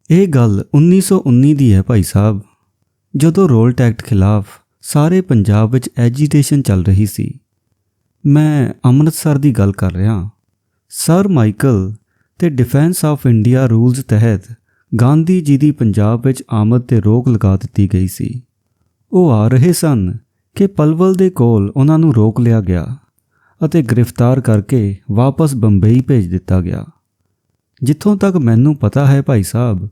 ਇਹ ਗੱਲ 1919 ਦੀ ਹੈ ਭਾਈ ਸਾਹਿਬ, ਜਦੋਂ ਰੋਲਟ ਐਕਟ ਖਿਲਾਫ ਸਾਰੇ ਪੰਜਾਬ ਵਿੱਚ ਐਜੀਟੇਸ਼ਨ ਚੱਲ ਰਹੀ ਸੀ। ਮੈਂ ਅੰਮ੍ਰਿਤਸਰ ਦੀ ਗੱਲ ਕਰ ਰਿਹਾ। ਸਰ ਮਾਈਕਲ ਤੇ ਡਿਫੈਂਸ ਆਫ ਇੰਡੀਆ ਰੂਲਸ ਤਹਿਤ ਗਾਂਧੀ ਜੀ ਦੀ ਪੰਜਾਬ ਵਿੱਚ ਆਮਦ 'ਤੇ ਰੋਕ ਲਗਾ ਦਿੱਤੀ ਗਈ ਸੀ। ਉਹ ਆ ਰਹੇ ਸਨ ਕਿ ਪਲਵਲ ਦੇ ਕੋਲ ਉਹਨਾਂ ਨੂੰ ਰੋਕ ਲਿਆ ਗਿਆ ਅਤੇ ਗ੍ਰਿਫਤਾਰ ਕਰਕੇ ਵਾਪਸ ਬੰਬਈ ਭੇਜ ਦਿੱਤਾ ਗਿਆ। ਜਿੱਥੋਂ ਤੱਕ ਮੈਨੂੰ ਪਤਾ ਹੈ ਭਾਈ ਸਾਹਿਬ,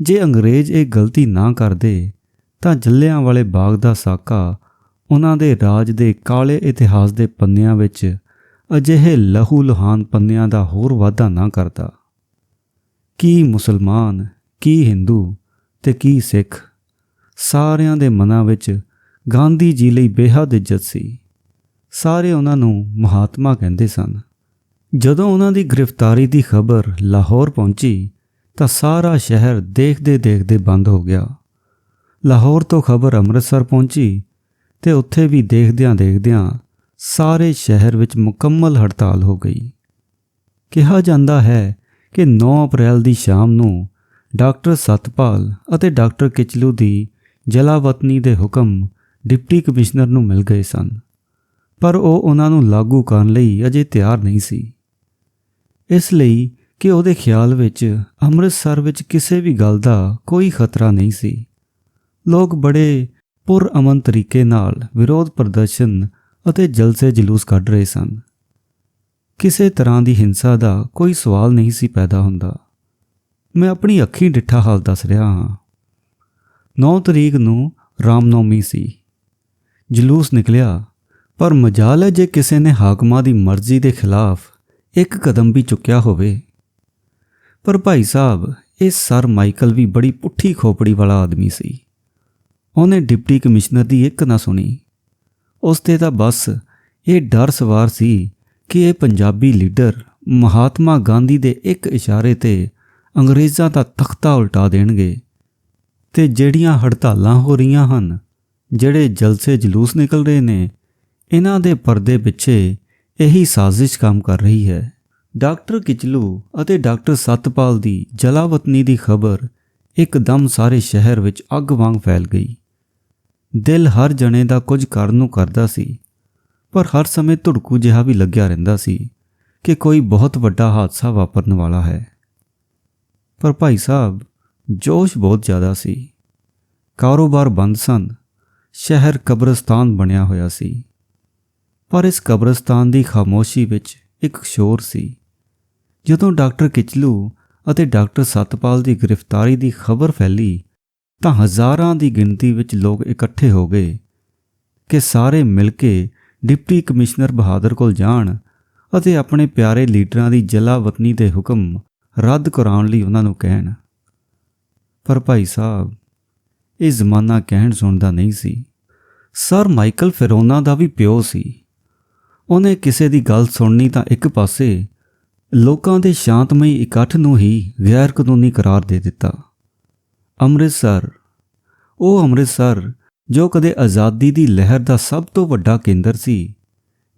ਜੇ ਅੰਗਰੇਜ਼ ਇਹ ਗਲਤੀ ਨਾ ਕਰਦੇ ਤਾਂ ਜਲ੍ਹਿਆਂਵਾਲੇ ਬਾਗ ਦਾ ਸਾਕਾ ਉਹਨਾਂ ਦੇ ਰਾਜ ਦੇ ਕਾਲੇ ਇਤਿਹਾਸ ਦੇ ਪੰਨਿਆਂ ਵਿੱਚ ਅਜਿਹੇ ਲਹੂ ਲੁਹਾਨ ਪੰਨਿਆਂ ਦਾ ਹੋਰ ਵਾਧਾ ਨਾ ਕਰਦਾ। ਕੀ ਮੁਸਲਮਾਨ, ਕੀ ਹਿੰਦੂ ਤੇ ਕੀ ਸਿੱਖ, ਸਾਰਿਆਂ ਦੇ ਮਨਾਂ ਵਿੱਚ ਗਾਂਧੀ ਜੀ ਲਈ ਬੇਹੱਦ ਇੱਜ਼ਤ ਸੀ। ਸਾਰੇ ਉਹਨਾਂ ਨੂੰ ਮਹਾਤਮਾ ਕਹਿੰਦੇ ਸਨ। ਜਦੋਂ ਉਹਨਾਂ ਦੀ ਗ੍ਰਿਫਤਾਰੀ ਦੀ ਖਬਰ ਲਾਹੌਰ ਪਹੁੰਚੀ ਤਾਂ ਸਾਰਾ ਸ਼ਹਿਰ ਦੇਖਦੇ ਦੇਖਦੇ ਬੰਦ ਹੋ ਗਿਆ। ਲਾਹੌਰ ਤੋਂ ਖਬਰ ਅੰਮ੍ਰਿਤਸਰ ਪਹੁੰਚੀ ਤੇ ਉੱਥੇ ਵੀ ਦੇਖਦਿਆਂ ਦੇਖਦਿਆਂ ਸਾਰੇ ਸ਼ਹਿਰ ਵਿੱਚ ਮੁਕੰਮਲ ਹੜਤਾਲ ਹੋ ਗਈ। ਕਿਹਾ ਜਾਂਦਾ ਹੈ ਕਿ 9 ਅਪ੍ਰੈਲ ਦੀ ਸ਼ਾਮ ਨੂੰ ਡਾਕਟਰ ਸਤਪਾਲ ਅਤੇ ਡਾਕਟਰ ਕਿਚਲੂ ਦੀ ਜਲਾਵਤਨੀ ਦੇ ਹੁਕਮ ਡਿਪਟੀ ਕਮਿਸ਼ਨਰ ਨੂੰ ਮਿਲ ਗਏ ਸਨ, ਪਰ ਉਹ ਉਹਨਾਂ ਨੂੰ ਲਾਗੂ ਕਰਨ ਲਈ ਅਜੇ ਤਿਆਰ ਨਹੀਂ ਸੀ, ਇਸ ਲਈ ਕਿ ਉਹਦੇ ਖਿਆਲ ਵਿੱਚ ਅੰਮ੍ਰਿਤਸਰ ਵਿੱਚ ਕਿਸੇ ਵੀ ਗੱਲ ਦਾ ਕੋਈ ਖਤਰਾ ਨਹੀਂ ਸੀ। ਲੋਕ ਬੜੇ ਪੁਰ-ਅਮਨ ਤਰੀਕੇ ਨਾਲ ਵਿਰੋਧ ਪ੍ਰਦਰਸ਼ਨ ਅਤੇ ਜਲਸੇ ਜਲੂਸ ਕੱਢ ਰਹੇ ਸਨ। ਕਿਸੇ ਤਰ੍ਹਾਂ ਦੀ ਹਿੰਸਾ ਦਾ ਕੋਈ ਸਵਾਲ ਨਹੀਂ ਸੀ ਪੈਦਾ ਹੁੰਦਾ। ਮੈਂ ਆਪਣੀ ਅੱਖੀਂ ਡਿੱਠਾ ਹਾਲ ਦੱਸ ਰਿਹਾ ਹਾਂ। 9 ਤਰੀਕ ਨੂੰ ਰਾਮਨੌਮੀ ਸੀ। ਜਲੂਸ ਨਿਕਲਿਆ, ਪਰ ਮਜਾਲ ਹੈ ਜੇ ਕਿਸੇ ਨੇ ਹਾਕਮਾਂ ਦੀ ਮਰਜ਼ੀ ਦੇ ਖਿਲਾਫ ਇੱਕ ਕਦਮ ਵੀ ਚੁੱਕਿਆ ਹੋਵੇ। ਪਰ ਭਾਈ ਸਾਹਿਬ, ਇਹ ਸਰ ਮਾਈਕਲ ਵੀ ਬੜੀ ਪੁੱਠੀ ਖੋਪੜੀ ਵਾਲਾ ਆਦਮੀ ਸੀ। ਉਹਨੇ ਡਿਪਟੀ ਕਮਿਸ਼ਨਰ ਦੀ ਇੱਕ ਨਾ ਸੁਣੀ। ਉਸ 'ਤੇ ਤਾਂ ਬਸ ਇਹ ਡਰ ਸਵਾਰ ਸੀ ਕਿ ਇਹ ਪੰਜਾਬੀ ਲੀਡਰ ਮਹਾਤਮਾ ਗਾਂਧੀ ਦੇ ਇੱਕ ਇਸ਼ਾਰੇ 'ਤੇ ਅੰਗਰੇਜ਼ਾਂ ਦਾ ਤਖਤਾ ਉਲਟਾ ਦੇਣਗੇ। ਤੇ ਜਿਹੜੀਆਂ ਹੜਤਾਲਾਂ ਹੋ ਰਹੀਆਂ ਹਨ, ਜਿਹੜੇ ਜਲਸੇ ਜਲੂਸ ਨਿਕਲ ਰਹੇ ਨੇ, ਇਹਨਾਂ ਦੇ ਪਰਦੇ ਪਿੱਛੇ ਇਹੀ ਸਾਜ਼ਿਸ਼ ਕੰਮ ਕਰ ਰਹੀ ਹੈ। ਡਾਕਟਰ ਕਿਚਲੂ ਅਤੇ ਡਾਕਟਰ ਸਤਪਾਲ ਦੀ ਜਲਾਵਤਨੀ ਦੀ ਖਬਰ ਇੱਕਦਮ ਸਾਰੇ ਸ਼ਹਿਰ ਵਿੱਚ ਅੱਗ ਵਾਂਗ ਫੈਲ ਗਈ। ਦਿਲ ਹਰ ਜਣੇ ਦਾ ਕੁਝ ਕਰਨ ਨੂੰ ਕਰਦਾ ਸੀ, ਪਰ ਹਰ ਸਮੇਂ ਧੁੜਕੂ ਜਿਹਾ ਵੀ ਲੱਗਿਆ ਰਹਿੰਦਾ ਸੀ ਕਿ ਕੋਈ ਬਹੁਤ ਵੱਡਾ ਹਾਦਸਾ ਵਾਪਰਨ ਵਾਲਾ ਹੈ। ਪਰ ਭਾਈ ਸਾਹਿਬ, ਜੋਸ਼ ਬਹੁਤ ਜ਼ਿਆਦਾ ਸੀ। ਕਾਰੋਬਾਰ ਬੰਦ ਸਨ। ਸ਼ਹਿਰ ਕਬਰਸਤਾਨ ਬਣਿਆ ਹੋਇਆ ਸੀ। ਪਰ ਇਸ ਕਬਰਸਤਾਨ ਦੀ ਖਾਮੋਸ਼ੀ ਵਿੱਚ ਇੱਕ ਸ਼ੋਰ ਸੀ। ਜਦੋਂ ਡਾਕਟਰ ਕਿਚਲੂ ਅਤੇ ਡਾਕਟਰ ਸਤਪਾਲ ਦੀ ਗ੍ਰਿਫਤਾਰੀ ਦੀ ਖਬਰ ਫੈਲੀ ਤਾਂ ਹਜ਼ਾਰਾਂ ਦੀ ਗਿਣਤੀ ਵਿੱਚ ਲੋਕ ਇਕੱਠੇ ਹੋ ਗਏ ਕਿ ਸਾਰੇ ਮਿਲ ਕੇ ਡਿਪਟੀ ਕਮਿਸ਼ਨਰ ਬਹਾਦਰ ਕੋਲ ਜਾਣ ਅਤੇ ਆਪਣੇ ਪਿਆਰੇ ਲੀਡਰਾਂ ਦੀ ਜਲਾਵਤਨੀ ਦੇ ਹੁਕਮ ਰੱਦ ਕਰਾਉਣ ਲਈ ਉਹਨਾਂ ਨੂੰ ਕਹਿਣ। ਪਰ ਭਾਈ ਸਾਹਿਬ, ਇਹ ਜ਼ਮਾਨਾ ਕਹਿਣ ਸੁਣਦਾ ਨਹੀਂ ਸੀ। ਸਰ ਮਾਈਕਲ ਫਿਰ ਉਹਨਾਂ ਦਾ ਵੀ ਪਿਓ ਸੀ। ਉਹਨੇ ਕਿਸੇ ਦੀ ਗੱਲ ਸੁਣਨੀ ਤਾਂ ਇੱਕ ਪਾਸੇ, ਲੋਕਾਂ ਦੇ ਸ਼ਾਂਤਮਈ ਇਕੱਠ ਨੂੰ ਹੀ ਗੈਰ ਕਾਨੂੰਨੀ ਕਰਾਰ ਦੇ ਦਿੱਤਾ। ਅੰਮ੍ਰਿਤਸਰ, ਉਹ ਅੰਮ੍ਰਿਤਸਰ ਜੋ ਕਦੇ ਆਜ਼ਾਦੀ ਦੀ ਲਹਿਰ ਦਾ ਸਭ ਤੋਂ ਵੱਡਾ ਕੇਂਦਰ ਸੀ,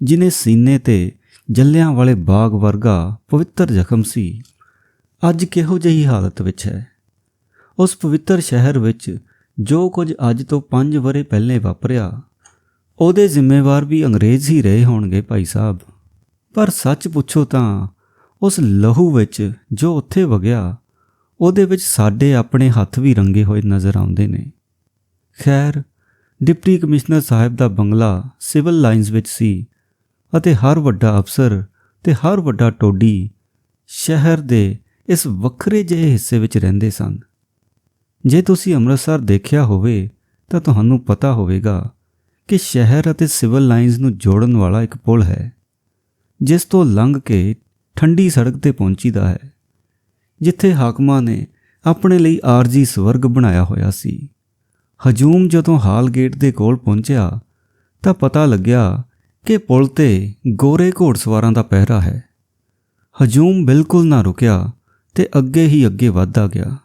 ਜਿਹਨੇ ਸੀਨੇ 'ਤੇ ਜਲ੍ਹਿਆਂਵਾਲੇ ਬਾਗ ਵਰਗਾ ਪਵਿੱਤਰ ਜ਼ਖਮ ਸੀ, ਅੱਜ ਕਿਹੋ ਜਿਹੀ ਹਾਲਤ ਵਿੱਚ ਹੈ। ਉਸ ਪਵਿੱਤਰ ਸ਼ਹਿਰ ਵਿੱਚ ਜੋ ਕੁਝ ਅੱਜ ਤੋਂ 5 ਵਰ੍ਹੇ ਪਹਿਲੇ ਵਾਪਰਿਆ, ਉਹਦੇ ਜ਼ਿੰਮੇਵਾਰ ਵੀ ਅੰਗਰੇਜ਼ ਹੀ ਰਹੇ ਹੋਣਗੇ ਭਾਈ ਸਾਹਿਬ। ਪਰ ਸੱਚ ਪੁੱਛੋ ਤਾਂ ਉਸ ਲਹੂ ਵਿੱਚ ਜੋ ਉੱਥੇ ਵਗਿਆ, ਉਹਦੇ ਵਿੱਚ ਸਾਡੇ ਆਪਣੇ ਹੱਥ ਵੀ ਰੰਗੇ ਹੋਏ ਨਜ਼ਰ ਆਉਂਦੇ ਨੇ। ਖੈਰ, ਡਿਪਟੀ ਕਮਿਸ਼ਨਰ ਸਾਹਿਬ ਦਾ ਬੰਗਲਾ ਸਿਵਲ ਲਾਈਨਸ ਵਿੱਚ ਸੀ ਅਤੇ ਹਰ ਵੱਡਾ ਅਫਸਰ ਤੇ ਹਰ ਵੱਡਾ ਟੋਡੀ ਸ਼ਹਿਰ ਦੇ ਇਸ ਵੱਖਰੇ ਜਿਹੇ ਹਿੱਸੇ ਵਿੱਚ ਰਹਿੰਦੇ ਸਨ। ਜੇ ਤੁਸੀਂ ਅੰਮ੍ਰਿਤਸਰ ਦੇਖਿਆ ਹੋਵੇ ਤਾਂ ਤੁਹਾਨੂੰ ਪਤਾ ਹੋਵੇਗਾ ਕਿ ਸ਼ਹਿਰ ਅਤੇ ਸਿਵਲ ਲਾਈਨਸ ਨੂੰ ਜੋੜਨ ਵਾਲਾ ਇੱਕ ਪੁਲ ਹੈ, ਜਿਸ ਤੋਂ ਲੰਘ ਕੇ ਠੰਡੀ ਸੜਕ 'ਤੇ ਪਹੁੰਚੀਦਾ ਹੈ, ਜਿੱਥੇ ਹਾਕਮਾਂ ਨੇ ਆਪਣੇ ਲਈ ਆਰਜੀ ਸਵਰਗ ਬਣਾਇਆ ਹੋਇਆ ਸੀ। ਹਜੂਮ ਜਦੋਂ ਹਾਲ ਗੇਟ ਦੇ ਕੋਲ ਪਹੁੰਚਿਆ ਤਾਂ ਪਤਾ ਲੱਗਿਆ ਕਿ ਪੁਲ 'ਤੇ ਗੋਰੇ ਘੋੜਸਵਾਰਾਂ ਦਾ ਪਹਿਰਾ ਹੈ। ਹਜੂਮ ਬਿਲਕੁਲ ਨਾ ਰੁਕਿਆ ਤੇ ਅੱਗੇ ਹੀ ਅੱਗੇ ਵੱਧਦਾ ਗਿਆ।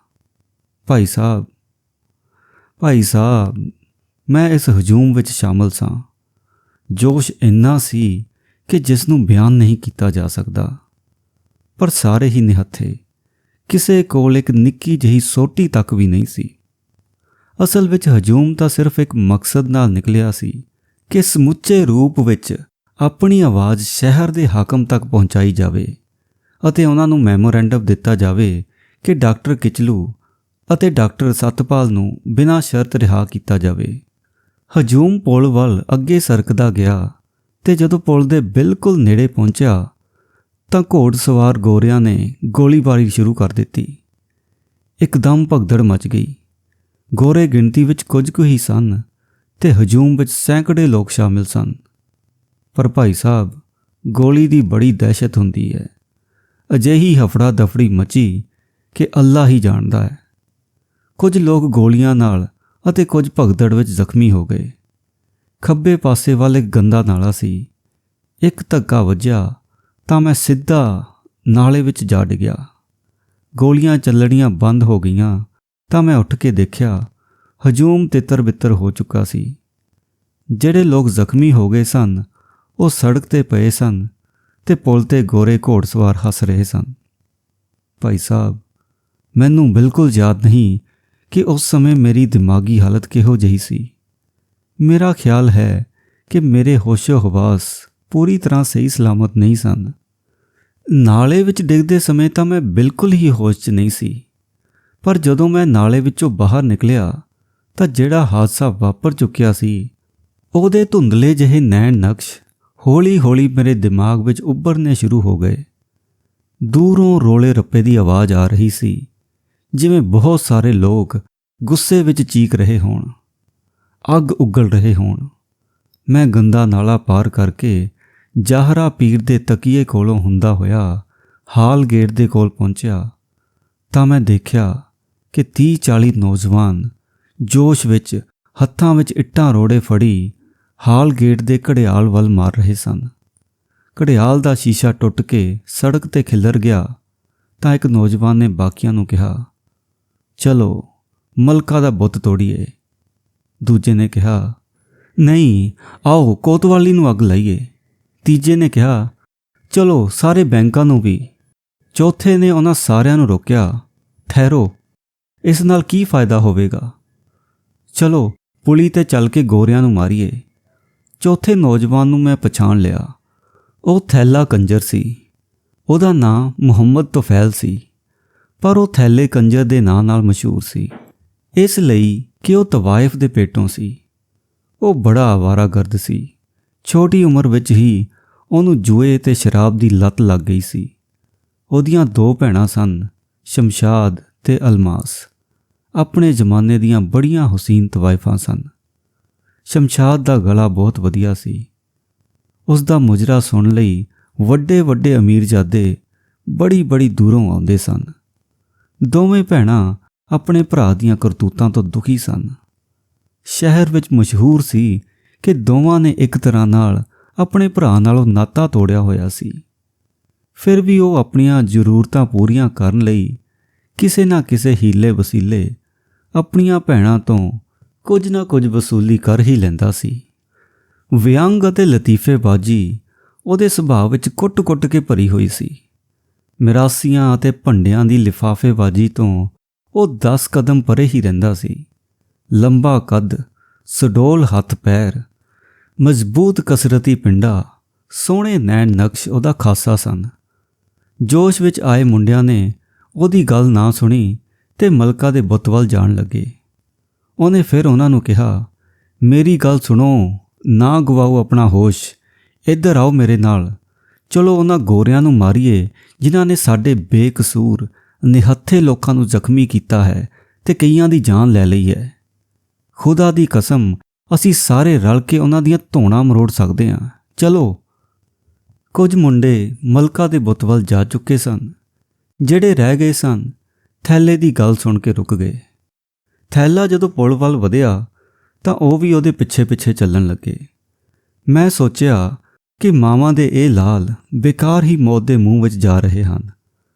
ਭਾਈ ਸਾਹਿਬ, ਮੈਂ ਇਸ ਹਜੂਮ ਵਿੱਚ ਸ਼ਾਮਲ ਸਾਂ। ਜੋਸ਼ ਇੰਨਾ ਸੀ ਕਿ ਜਿਸ ਨੂੰ ਬਿਆਨ ਨਹੀਂ ਕੀਤਾ ਜਾ ਸਕਦਾ। ਪਰ ਸਾਰੇ ਹੀ ਨਿਹੱਥੇ, ਕਿਸੇ ਕੋਲ ਇੱਕ ਨਿੱਕੀ ਜਿਹੀ ਸੋਟੀ ਤੱਕ ਵੀ ਨਹੀਂ ਸੀ। ਅਸਲ ਵਿੱਚ ਹਜੂਮ ਤਾਂ ਸਿਰਫ ਇੱਕ ਮਕਸਦ ਨਾਲ ਨਿਕਲਿਆ ਸੀ ਕਿ ਸਮੁੱਚੇ ਰੂਪ ਵਿੱਚ ਆਪਣੀ ਆਵਾਜ਼ ਸ਼ਹਿਰ ਦੇ ਹਾਕਮ ਤੱਕ ਪਹੁੰਚਾਈ ਜਾਵੇ ਅਤੇ ਉਹਨਾਂ ਨੂੰ ਮੈਮੋਰੈਂਡਮ ਦਿੱਤਾ ਜਾਵੇ ਕਿ ਡਾਕਟਰ ਕਿਚਲੂ ਅਤੇ ਡਾਕਟਰ ਸਤਪਾਲ ਨੂੰ ਬਿਨਾਂ ਸ਼ਰਤ ਰਿਹਾ ਕੀਤਾ ਜਾਵੇ। ਹਜੂਮ ਪੁਲ ਵੱਲ ਅੱਗੇ ਸਰਕਦਾ ਗਿਆ ਤੇ ਜਦੋਂ ਪੁਲ ਦੇ ਬਿਲਕੁਲ ਨੇੜੇ ਪਹੁੰਚਿਆ ਤਾਂ ਘੋੜਸਵਾਰ ਗੋਰਿਆਂ ਨੇ ਗੋਲੀਬਾਰੀ ਸ਼ੁਰੂ ਕਰ ਦਿੱਤੀ। ਇੱਕਦਮ ਭਗਦੜ ਮਚ ਗਈ। ਗੋਰੇ ਗਿਣਤੀ ਵਿੱਚ ਕੁਝ ਕੁ ਹੀ ਸਨ ਤੇ ਹਜੂਮ ਵਿੱਚ ਸੈਂਕੜੇ ਲੋਕ ਸ਼ਾਮਿਲ ਸਨ। ਪਰ ਭਾਈ ਸਾਹਿਬ, ਗੋਲੀ ਦੀ ਬੜੀ ਦਹਿਸ਼ਤ ਹੁੰਦੀ ਹੈ। ਅਜਿਹੀ ਹਫੜਾ ਦਫੜੀ ਮਚੀ ਕਿ ਅੱਲਾ ਹੀ ਜਾਣਦਾ ਹੈ। ਕੁਝ ਲੋਕ ਗੋਲੀਆਂ ਨਾਲ ਅਤੇ ਕੁਝ ਭਗਦੜ ਵਿੱਚ ਜ਼ਖਮੀ ਹੋ ਗਏ। ਖੱਬੇ ਪਾਸੇ ਵੱਲ ਇੱਕ ਗੰਦਾ ਨਾਲਾ ਸੀ। ਇੱਕ ਧੱਕਾ ਵੱਜਿਆ ਤਾਂ ਮੈਂ ਸਿੱਧਾ ਨਾਲੇ ਵਿੱਚ ਜਾ ਡਿੱਗਿਆ। ਗੋਲੀਆਂ ਚੱਲਣੀਆਂ ਬੰਦ ਹੋ ਗਈਆਂ ਤਾਂ ਮੈਂ ਉੱਠ ਕੇ ਦੇਖਿਆ ਹਜੂਮ ਤਿੱਤਰ ਬਿੱਤਰ ਹੋ ਚੁੱਕਾ ਸੀ। ਜਿਹੜੇ ਲੋਕ ਜ਼ਖਮੀ ਹੋ ਗਏ ਸਨ ਉਹ ਸੜਕ 'ਤੇ ਪਏ ਸਨ ਤੇ ਪੁਲ 'ਤੇ ਗੋਰੇ ਘੋੜਸਵਾਰ ਹੱਸ ਰਹੇ ਸਨ। ਭਾਈ ਸਾਹਿਬ, ਮੈਨੂੰ ਬਿਲਕੁਲ ਯਾਦ ਨਹੀਂ ਕਿ ਉਸ ਸਮੇਂ ਮੇਰੀ ਦਿਮਾਗੀ ਹਾਲਤ ਕਿਹੋ ਜਿਹੀ ਸੀ। ਮੇਰਾ ਖਿਆਲ ਹੈ ਕਿ ਮੇਰੇ ਹੋਸ਼ੋ-ਹਵਾਸ ਪੂਰੀ ਤਰ੍ਹਾਂ ਸਹੀ ਸਲਾਮਤ ਨਹੀਂ ਸਨ। ਨਾਲੇ ਵਿੱਚ ਡਿੱਗਦੇ ਸਮੇਂ ਤਾਂ ਮੈਂ ਬਿਲਕੁਲ ਹੀ ਹੋਸ਼ 'ਚ ਨਹੀਂ ਸੀ, ਪਰ ਜਦੋਂ ਮੈਂ ਨਾਲੇ ਵਿੱਚੋਂ ਬਾਹਰ ਨਿਕਲਿਆ ਤਾਂ ਜਿਹੜਾ ਹਾਦਸਾ ਵਾਪਰ ਚੁੱਕਿਆ ਸੀ ਉਹਦੇ ਧੁੰਦਲੇ ਜਿਹੇ ਨੈਣ ਨਕਸ਼ ਹੌਲੀ-ਹੌਲੀ ਮੇਰੇ ਦਿਮਾਗ ਵਿੱਚ ਉੱਭਰਨੇ ਸ਼ੁਰੂ ਹੋ ਗਏ। ਦੂਰੋਂ ਰੋਲੇ ਰੱਪੇ ਦੀ ਆਵਾਜ਼ ਆ ਰਹੀ ਸੀ, ਜਿਵੇਂ ਬਹੁਤ ਸਾਰੇ ਲੋਕ ਗੁੱਸੇ ਵਿੱਚ ਚੀਕ ਰਹੇ ਹੋਣ, ਅੱਗ ਉਗਲ ਰਹੇ ਹੋਣ। ਮੈਂ ਗੰਦਾ ਨਾਲਾ ਪਾਰ ਕਰਕੇ ਜ਼ਾਹਰਾ ਪੀਰ ਦੇ ਤਕੀਏ ਕੋਲੋਂ ਹੁੰਦਾ ਹੋਇਆ ਹਾਲ ਗੇਟ ਦੇ ਕੋਲ ਪਹੁੰਚਿਆ ਤਾਂ ਮੈਂ ਦੇਖਿਆ ਕਿ 30-40 ਨੌਜਵਾਨ ਜੋਸ਼ ਵਿੱਚ ਹੱਥਾਂ ਵਿੱਚ ਇੱਟਾਂ ਰੋੜੇ ਫੜੀ ਹਾਲ ਗੇਟ ਦੇ ਘੜਿਆਲ ਵੱਲ ਮਾਰ ਰਹੇ ਸਨ। ਘੜਿਆਲ ਦਾ ਸ਼ੀਸ਼ਾ ਟੁੱਟ ਕੇ ਸੜਕ 'ਤੇ ਖਿੱਲਰ ਗਿਆ ਤਾਂ ਇੱਕ ਨੌਜਵਾਨ ਨੇ ਬਾਕੀਆਂ ਨੂੰ ਕਿਹਾ, ਚਲੋ ਮਲਕਾ ਦਾ ਬੁੱਤ ਤੋੜੀਏ। ਦੂਜੇ ਨੇ ਕਿਹਾ, ਨਹੀਂ, ਆਓ ਕੋਤਵਾਲੀ ਨੂੰ ਅੱਗ ਲਾਈਏ। ਤੀਜੇ ਨੇ ਕਿਹਾ, ਚਲੋ ਸਾਰੇ ਬੈਂਕਾਂ ਨੂੰ ਵੀ। ਚੌਥੇ ਨੇ ਉਹਨਾਂ ਸਾਰਿਆਂ ਨੂੰ ਰੋਕਿਆ, ਠਹਿਰੋ, ਇਸ ਨਾਲ ਕੀ ਫਾਇਦਾ ਹੋਵੇਗਾ? ਚਲੋ ਪੁਲੀ 'ਤੇ ਚੱਲ ਕੇ ਗੋਰਿਆਂ ਨੂੰ ਮਾਰੀਏ। ਚੌਥੇ ਨੌਜਵਾਨ ਨੂੰ ਮੈਂ ਪਛਾਣ ਲਿਆ। ਉਹ ਥੈਲਾ ਕੰਜਰ ਸੀ। ਉਹਦਾ ਨਾਂ ਮੁਹੰਮਦ ਤੋਫੈਲ ਸੀ, ਪਰ ਉਹ ਥੈਲੇ ਕੰਜਰ ਦੇ ਨਾਂ ਨਾਲ ਮਸ਼ਹੂਰ ਸੀ, ਇਸ ਲਈ ਕਿ ਉਹ ਤਵਾਇਫ ਦੇ ਪੇਟੋਂ ਸੀ। ਉਹ ਬੜਾ ਆਵਾਰਾਗਰਦ ਸੀ। ਛੋਟੀ ਉਮਰ ਵਿੱਚ ਹੀ ਉਹਨੂੰ ਜੂਏ ਤੇ ਸ਼ਰਾਬ ਦੀ ਲੱਤ ਲੱਗ ਗਈ ਸੀ। ਉਹਦੀਆਂ 2 ਭੈਣਾਂ ਸਨ, ਸ਼ਮਸ਼ਾਦ ਤੇ ਅਲਮਾਸ। ਆਪਣੇ ਜ਼ਮਾਨੇ ਦੀਆਂ ਬੜੀਆਂ ਹੁਸੀਨ ਤਵਾਇਫਾਂ ਸਨ। ਸ਼ਮਸ਼ਾਦ ਦਾ ਗਲਾ ਬਹੁਤ ਵਧੀਆ ਸੀ। ਉਸ ਦਾ ਮੁਜਰਾ ਸੁਣਨ ਲਈ ਵੱਡੇ ਵੱਡੇ ਅਮੀਰਜ਼ਾਦੇ ਬੜੀ ਦੂਰੋਂ ਆਉਂਦੇ ਸਨ। ਦੋਵੇਂ ਭੈਣਾਂ ਆਪਣੇ ਭਰਾ ਦੀਆਂ ਕਰਤੂਤਾਂ ਤੋਂ ਦੁਖੀ ਸਨ। ਸ਼ਹਿਰ ਵਿੱਚ ਮਸ਼ਹੂਰ ਸੀ ਕਿ ਦੋਵਾਂ ਨੇ ਇੱਕ ਤਰ੍ਹਾਂ ਨਾਲ ਆਪਣੇ ਭਰਾ ਨਾਲੋਂ ਨਾਤਾ ਤੋੜਿਆ ਹੋਇਆ ਸੀ। ਫਿਰ ਵੀ ਉਹ ਆਪਣੀਆਂ ਜ਼ਰੂਰਤਾਂ ਪੂਰੀਆਂ ਕਰਨ ਲਈ ਕਿਸੇ ਨਾ ਕਿਸੇ ਹੀਲੇ ਵਸੀਲੇ ਆਪਣੀਆਂ ਭੈਣਾਂ ਤੋਂ ਕੁਝ ਨਾ ਕੁਝ ਵਸੂਲੀ ਕਰ ਹੀ ਲੈਂਦਾ ਸੀ। ਵਿਅੰਗ ਅਤੇ ਲਤੀਫੇਬਾਜ਼ੀ ਉਹਦੇ ਸੁਭਾਅ ਵਿੱਚ ਕੁੱਟ-ਕੁੱਟ ਕੇ ਭਰੀ ਹੋਈ ਸੀ। ਮਿਰਾਸੀਆਂ ਅਤੇ ਭੰਡਿਆਂ ਦੀ ਲਿਫਾਫੇਬਾਜ਼ੀ ਤੋਂ ਉਹ 10 ਕਦਮ ਪਰੇ ਹੀ ਰਹਿੰਦਾ ਸੀ। ਲੰਬਾ ਕੱਦ, ਸੁਡੋਲ ਹੱਥ ਪੈਰ, ਮਜ਼ਬੂਤ ਕਸਰਤੀ ਪਿੰਡਾ, ਸੋਹਣੇ ਨੈਣ ਨਕਸ਼ ਉਹਦਾ ਖਾਸਾ ਸਨ। ਜੋਸ਼ ਵਿੱਚ ਆਏ ਮੁੰਡਿਆਂ ਨੇ ਉਹਦੀ ਗੱਲ ਨਾ ਸੁਣੀ ਤੇ ਮਲਕਾ ਦੇ ਬੁੱਤ ਵੱਲ ਜਾਣ ਲੱਗੇ। ਉਹਨੇ ਫਿਰ ਉਹਨਾਂ ਨੂੰ ਕਿਹਾ, ਮੇਰੀ ਗੱਲ ਸੁਣੋ, ਨਾ ਗਵਾਓ ਆਪਣਾ ਹੋਸ਼, ਇੱਧਰ ਆਓ ਮੇਰੇ ਨਾਲ। ਚਲੋ ਉਹਨਾਂ ਗੋਰਿਆਂ ਨੂੰ ਮਾਰੀਏ ਜਿਨ੍ਹਾਂ ਨੇ ਸਾਡੇ ਬੇਕਸੂਰ ਨਿਹੱਥੇ ਲੋਕਾਂ ਨੂੰ ਜ਼ਖਮੀ ਕੀਤਾ ਹੈ ਤੇ ਕਈਆਂ ਦੀ ਜਾਨ ਲੈ ਲਈ ਹੈ। ਖੁਦਾ ਦੀ ਕਸਮ, ਅਸੀਂ ਸਾਰੇ ਰਲ ਕੇ ਉਹਨਾਂ ਦੀਆਂ ਧੌਣਾਂ ਮਰੋੜ ਸਕਦੇ ਹਾਂ। ਚਲੋ। ਕੁਝ ਮੁੰਡੇ ਮਲਕਾ ਦੇ ਬੁੱਤ ਵੱਲ ਜਾ ਚੁੱਕੇ ਸਨ। ਜਿਹੜੇ ਰਹਿ ਗਏ ਸਨ ਥੈਲੇ ਦੀ ਗੱਲ ਸੁਣ ਕੇ ਰੁਕ ਗਏ। ਥੈਲਾ ਜਦੋਂ ਪੁਲ ਵੱਲ ਵਧਿਆ ਤਾਂ ਉਹ ਵੀ ਉਹਦੇ ਪਿੱਛੇ ਚੱਲਣ ਲੱਗੇ। ਮੈਂ ਸੋਚਿਆ ਕਿ ਮਾਵਾਂ ਦੇ ਇਹ ਲਾਲ ਬੇਕਾਰ ਹੀ ਮੌਤ ਦੇ ਮੂੰਹ ਵਿੱਚ ਜਾ ਰਹੇ ਹਨ।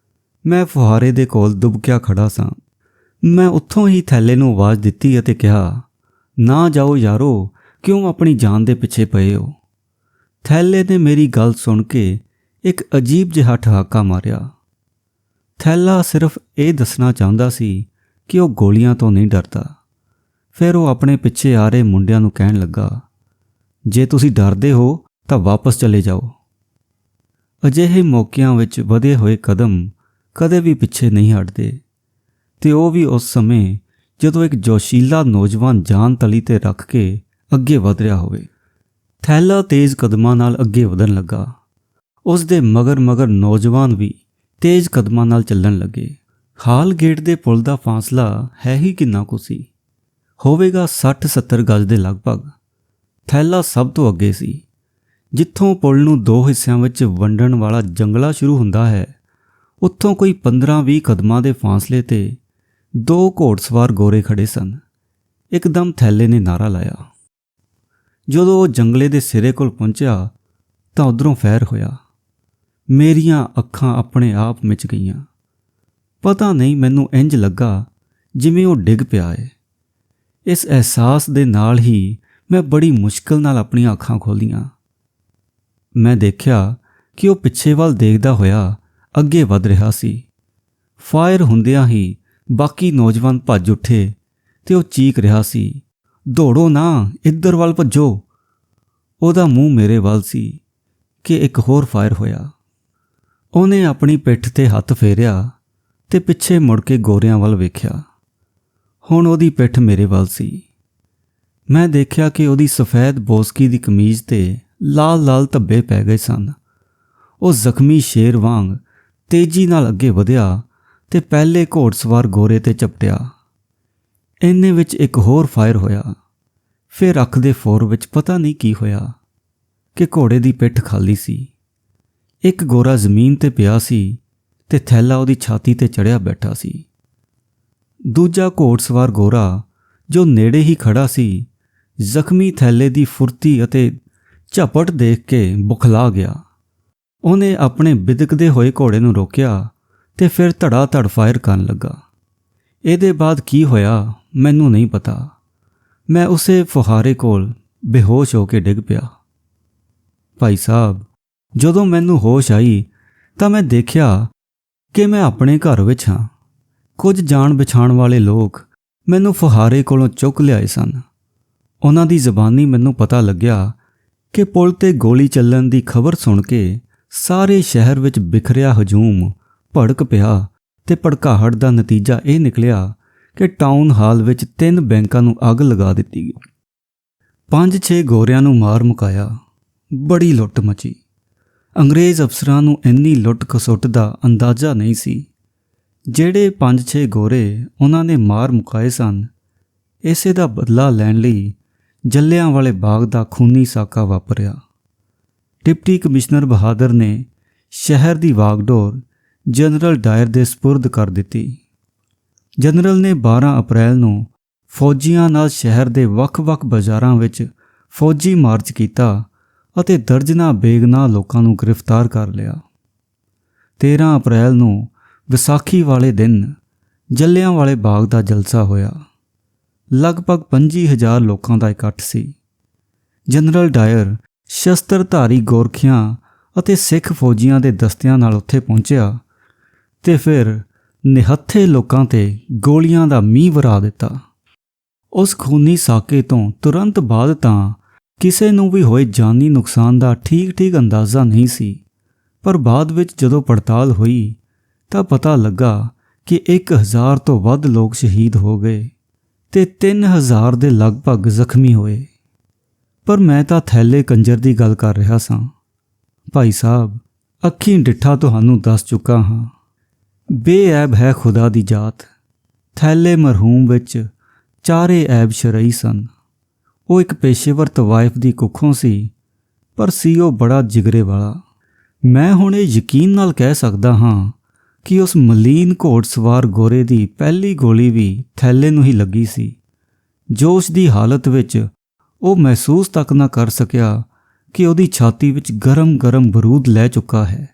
ਮੈਂ ਫੁਹਾਰੇ ਦੇ ਕੋਲ ਦੁਬਕਿਆ ਖੜਾ ਸਾਂ। ਮੈਂ ਉੱਥੋਂ ਹੀ ਥੈਲੇ ਨੂੰ ਆਵਾਜ਼ ਦਿੱਤੀ ਅਤੇ ਕਿਹਾ, ਨਾ ਜਾਓ ਯਾਰੋ, ਕਿਉਂ ਆਪਣੀ ਜਾਨ ਦੇ ਪਿੱਛੇ ਪਏ ਹੋ? ਥੈਲੇ ਨੇ ਮੇਰੀ ਗੱਲ ਸੁਣ ਕੇ ਇੱਕ ਅਜੀਬ ਜਿਹਾ ਠਹਾਕਾ ਮਾਰਿਆ। ਥੈਲਾ ਸਿਰਫ ਇਹ ਦੱਸਣਾ ਚਾਹੁੰਦਾ ਸੀ ਕਿ ਉਹ ਗੋਲੀਆਂ ਤੋਂ ਨਹੀਂ ਡਰਦਾ। ਫਿਰ ਉਹ ਆਪਣੇ ਪਿੱਛੇ ਆ ਰਹੇ ਮੁੰਡਿਆਂ ਨੂੰ ਕਹਿਣ ਲੱਗਾ, ਜੇ ਤੁਸੀਂ ਡਰਦੇ ਹੋ ਤਾਂ ਵਾਪਸ ਚਲੇ ਜਾਓ। ਅਜਿਹੇ ਮੌਕਿਆਂ ਵਿੱਚ ਵਧੇ ਹੋਏ ਕਦਮ ਕਦੇ ਵੀ ਪਿੱਛੇ ਨਹੀਂ ਹਟਦੇ, ਤੇ ਉਹ ਵੀ ਉਸ ਸਮੇਂ ਜਦੋਂ ਇੱਕ ਜੋਸ਼ੀਲਾ ਨੌਜਵਾਨ ਜਾਨ ਤਲੀ ਤੇ ਰੱਖ ਕੇ ਅੱਗੇ ਵਧ ਰਿਹਾ ਹੋਵੇ। ਥੈਲਾ ਤੇਜ਼ ਕਦਮਾਂ ਨਾਲ ਅੱਗੇ ਵਧਣ ਲੱਗਾ। ਉਸ ਦੇ ਮਗਰ ਨੌਜਵਾਨ ਵੀ ਤੇਜ਼ ਕਦਮਾਂ ਨਾਲ ਚੱਲਣ ਲੱਗੇ। ਹਾਲ ਗੇਟ ਦੇ ਪੁਲ ਦਾ ਫਾਸਲਾ ਹੈ ਹੀ ਕਿੰਨਾ ਕੁ ਸੀ, ਹੋਵੇਗਾ 60-70 ਗਜ਼ ਦੇ ਲਗਭਗ। ਥੈਲਾ ਸਭ ਤੋਂ ਅੱਗੇ ਸੀ। ਜਿੱਥੋਂ ਪੁਲ ਨੂੰ 2 ਹਿੱਸਿਆਂ ਵਿੱਚ ਵੰਡਣ ਵਾਲਾ ਜੰਗਲਾ ਸ਼ੁਰੂ ਹੁੰਦਾ ਹੈ, ਉੱਥੋਂ ਕੋਈ 15-20 ਕਦਮਾਂ ਦੇ ਫਾਸਲੇ ਤੇ 2 ਘੋੜਸਵਾਰ ਗੋਰੇ ਖੜੇ ਸਨ। ਇੱਕਦਮ ਥੈਲੇ ਨੇ ਨਾਅਰਾ ਲਾਇਆ। ਜਦੋਂ ਉਹ ਜੰਗਲੇ ਦੇ ਸਿਰੇ ਕੋਲ ਪਹੁੰਚਿਆ ਤਾਂ ਉੱਧਰੋਂ ਫਾਇਰ ਹੋਇਆ। ਮੇਰੀਆਂ ਅੱਖਾਂ ਆਪਣੇ ਆਪ ਮਿਚ ਗਈਆਂ। ਪਤਾ ਨਹੀਂ, ਮੈਨੂੰ ਇੰਜ ਲੱਗਾ ਜਿਵੇਂ ਉਹ ਡਿੱਗ ਪਿਆ ਏ। ਇਸ ਅਹਿਸਾਸ ਦੇ ਨਾਲ ਹੀ ਮੈਂ ਬੜੀ ਮੁਸ਼ਕਲ ਨਾਲ ਆਪਣੀਆਂ ਅੱਖਾਂ ਖੋਲ੍ਹੀਆਂ। ਮੈਂ ਦੇਖਿਆ ਕਿ ਉਹ ਪਿੱਛੇ ਵੱਲ ਦੇਖਦਾ ਹੋਇਆ ਅੱਗੇ ਵਧ ਰਿਹਾ ਸੀ। ਫਾਇਰ ਹੁੰਦਿਆਂ ਹੀ ਬਾਕੀ ਨੌਜਵਾਨ ਭੱਜ ਉੱਠੇ ਤੇ ਉਹ ਚੀਕ ਰਿਹਾ ਸੀ, ਦੌੜੋ ਨਾ, ਇੱਧਰ ਵੱਲ ਭੱਜੋ। ਉਹਦਾ ਮੂੰਹ ਮੇਰੇ ਵੱਲ ਸੀ ਕਿ ਇੱਕ ਹੋਰ ਫਾਇਰ ਹੋਇਆ। ਉਹਨੇ ਆਪਣੀ ਪਿੱਠ ਤੇ ਹੱਥ ਫੇਰਿਆ ਤੇ ਪਿੱਛੇ ਮੁੜ ਕੇ ਗੋਰਿਆਂ ਵੱਲ ਵੇਖਿਆ। ਹੁਣ ਉਹਦੀ ਪਿੱਠ ਮੇਰੇ ਵੱਲ ਸੀ। ਮੈਂ ਦੇਖਿਆ ਕਿ ਉਹਦੀ ਸਫੈਦ ਬੋਸਕੀ ਦੀ ਕਮੀਜ਼ ਤੇ ਲਾਲ ਧੱਬੇ ਪੈ ਗਏ ਸਨ। ਉਹ ਜ਼ਖਮੀ ਸ਼ੇਰ ਵਾਂਗ ਤੇਜ਼ੀ ਨਾਲ ਅੱਗੇ ਵਧਿਆ ਤੇ ਪਹਿਲੇ ਘੋੜਸਵਾਰ ਗੋਰੇ ਤੇ ਝਪਟਿਆ। ਇੰਨੇ ਵਿੱਚ ਇੱਕ ਹੋਰ ਫਾਇਰ ਹੋਇਆ। ਫਿਰ ਅੱਖ ਦੇ ਫੋਰ ਵਿੱਚ ਪਤਾ ਨਹੀਂ ਕੀ ਹੋਇਆ ਕਿ ਘੋੜੇ ਦੀ ਪਿੱਠ ਖਾਲੀ ਸੀ। ਇੱਕ ਗੋਰਾ ਜ਼ਮੀਨ ਤੇ ਪਿਆ ਸੀ ਤੇ ਥੈਲਾ ਉਹਦੀ ਛਾਤੀ ਤੇ ਚੜ੍ਹਿਆ ਬੈਠਾ ਸੀ। ਦੂਜਾ ਘੋੜਸਵਾਰ ਗੋਰਾ ਜੋ ਨੇੜੇ ਹੀ ਖੜਾ ਸੀ, ਜ਼ਖਮੀ ਥੈਲੇ ਦੀ ਫੁਰਤੀ ਅਤੇ ਝਪਟ ਦੇਖ ਕੇ ਬੁਖਲਾ ਗਿਆ। ਉਹਨੇ ਆਪਣੇ ਬਿਦਕਦੇ ਹੋਏ ਘੋੜੇ ਨੂੰ ਰੋਕਿਆ ਤੇ ਫਿਰ ਧੜਾ-ਧੜ ਫਾਇਰ ਕਰਨ ਲੱਗਾ। ਇਹਦੇ ਬਾਅਦ ਕੀ ਹੋਇਆ ਮੈਨੂੰ ਨਹੀਂ ਪਤਾ। ਮੈਂ ਉਸੇ ਫੁਹਾਰੇ ਕੋਲ ਬੇਹੋਸ਼ ਹੋ ਕੇ ਡਿੱਗ ਪਿਆ। ਭਾਈ ਸਾਹਿਬ, ਜਦੋਂ ਮੈਨੂੰ ਹੋਸ਼ ਆਈ ਤਾਂ ਮੈਂ ਦੇਖਿਆ ਕਿ ਮੈਂ ਆਪਣੇ ਘਰ ਵਿੱਚ ਹਾਂ। ਕੁਝ ਜਾਣ ਪਛਾਣ ਵਾਲੇ ਲੋਕ ਮੈਨੂੰ ਫੁਹਾਰੇ ਕੋਲੋਂ ਚੁੱਕ ਲਿਆਏ ਸਨ। ਉਹਨਾਂ ਦੀ ਜ਼ਬਾਨੀ ਮੈਨੂੰ ਪਤਾ ਲੱਗਿਆ ਕਿ ਪੁਲ ਤੇ ਗੋਲੀ ਚੱਲਣ ਦੀ ਖਬਰ ਸੁਣ ਕੇ ਸਾਰੇ ਸ਼ਹਿਰ ਵਿੱਚ ਬਿਖਰਿਆ ਹਜੂਮ ਭੜਕ ਪਿਆ ਤੇ ਭੜਕਾਹਟ ਦਾ ਨਤੀਜਾ ਇਹ ਨਿਕਲਿਆ ਕਿ ਟਾਊਨ ਹਾਲ ਵਿੱਚ 3 ਬੈਂਕਾਂ ਨੂੰ ਅੱਗ ਲਗਾ ਦਿੱਤੀ ਗਈ। 5-6 ਗੋਰਿਆਂ ਨੂੰ ਮਾਰ ਮੁਕਾਇਆ। ਬੜੀ ਲੁੱਟ ਮਚੀ। ਅੰਗਰੇਜ਼ ਅਫਸਰਾਂ ਨੂੰ ਇੰਨੀ ਲੁੱਟ ਖਸੁੱਟ ਦਾ ਅੰਦਾਜ਼ਾ ਨਹੀਂ ਸੀ। ਜਿਹੜੇ 5-6 ਗੋਰੇ ਉਹਨਾਂ ਨੇ ਮਾਰ ਮੁਕਾਏ ਸਨ, ਇਸੇ ਦਾ ਬਦਲਾ ਲੈਣ ਲਈ ਜੱਲਿਆਂਵਾਲੇ ਬਾਗ ਦਾ ਖੂਨੀ ਸਾਕਾ ਵਾਪਰਿਆ। ਡਿਪਟੀ ਕਮਿਸ਼ਨਰ ਬਹਾਦਰ ਨੇ ਸ਼ਹਿਰ ਦੀ ਵਾਗਡੋਰ ਜਨਰਲ ਡਾਇਰ ਦੇ ਸਪੁਰਦ ਕਰ ਦਿੱਤੀ। ਜਨਰਲ ਨੇ 12 ਅਪ੍ਰੈਲ ਨੂੰ ਫੌਜੀਆਂ ਨਾਲ ਸ਼ਹਿਰ ਦੇ ਵੱਖ-ਵੱਖ ਬਾਜ਼ਾਰਾਂ ਵਿੱਚ ਫੌਜੀ ਮਾਰਚ ਕੀਤਾ ਅਤੇ ਦਰਜਨਾਂ ਬੇਗੁਨਾਹ ਲੋਕਾਂ ਨੂੰ ਗ੍ਰਿਫਤਾਰ ਕਰ ਲਿਆ। 13 ਅਪ੍ਰੈਲ ਨੂੰ ਵਿਸਾਖੀ ਵਾਲੇ ਦਿਨ ਜੱਲਿਆਂਵਾਲੇ ਬਾਗ ਦਾ ਜਲਸਾ ਹੋਇਆ। ਲਗਭਗ 25,000 ਲੋਕਾਂ ਦਾ ਇਕੱਠ ਸੀ। ਜਨਰਲ ਡਾਇਰ ਸ਼ਸਤਰਧਾਰੀ ਗੋਰਖਿਆਂ ਅਤੇ ਸਿੱਖ ਫੌਜੀਆਂ ਦੇ ਦਸਤਿਆਂ ਨਾਲ ਉੱਥੇ ਪਹੁੰਚਿਆ ਤੇ ਫਿਰ ਨਿਹੱਥੇ ਲੋਕਾਂ ਤੇ ਗੋਲੀਆਂ ਦਾ ਮੀਂਹ ਵਰਾ ਦਿੱਤਾ। ਉਸ ਖੂਨੀ ਸਾਕੇ ਤੋਂ ਤੁਰੰਤ ਬਾਅਦ ਤਾਂ ਕਿਸੇ ਨੂੰ ਵੀ ਹੋਏ ਜਾਨੀ ਨੁਕਸਾਨ ਦਾ ਠੀਕ ਅੰਦਾਜ਼ਾ ਨਹੀਂ ਸੀ, ਪਰ ਬਾਅਦ ਵਿੱਚ ਜਦੋਂ ਪੜਤਾਲ ਹੋਈ ਤਾਂ ਪਤਾ ਲੱਗਾ ਕਿ 1,000 ਤੋਂ ਵੱਧ ਲੋਕ ਸ਼ਹੀਦ ਹੋ ਗਏ ਤੇ 3,000 ਦੇ ਲਗਭਗ ਜ਼ਖਮੀ ਹੋਏ। ਪਰ ਮੈਂ ਤਾਂ ਥੈਲੇ ਕੰਜਰ ਦੀ ਗੱਲ ਕਰ ਰਿਹਾ ਸਾਂ। ਭਾਈ ਸਾਹਿਬ, ਅੱਖੀਂ ਡਿੱਠਾ ਤੁਹਾਨੂੰ ਦੱਸ ਚੁੱਕਾ ਹਾਂ। ਬੇਐਬ ਹੈ ਖੁਦਾ ਦੀ ਜਾਤ। ਥੈਲੇ ਮਰਹੂਮ ਵਿੱਚ ਚਾਰੇ ਐਬ ਸ਼ਰਈ ਸਨ। ਉਹ ਇੱਕ ਪੇਸ਼ੇਵਰ ਤਵਾਇਫ ਦੀ ਕੁੱਖੋਂ ਸੀ, ਪਰ ਸੀ ਉਹ ਬੜਾ ਜਿਗਰੇ ਵਾਲਾ। ਮੈਂ ਹੁਣ ਇਹ ਯਕੀਨ ਨਾਲ ਕਹਿ ਸਕਦਾ ਹਾਂ ਕਿ ਉਸ ਮਲੀਨ ਘੋੜਸਵਾਰ ਗੋਰੇ ਦੀ ਪਹਿਲੀ ਗੋਲੀ ਵੀ ਥੈਲੇ ਨੂੰ ਹੀ ਲੱਗੀ ਸੀ। ਜੋਸ਼ ਦੀ ਹਾਲਤ ਵਿੱਚ ਉਹ ਮਹਿਸੂਸ ਤੱਕ ਨਾ ਕਰ ਸਕਿਆ ਕਿ ਉਹਦੀ ਛਾਤੀ ਵਿੱਚ ਗਰਮ ਬਰੂਦ ਲੈ ਚੁੱਕਾ ਹੈ।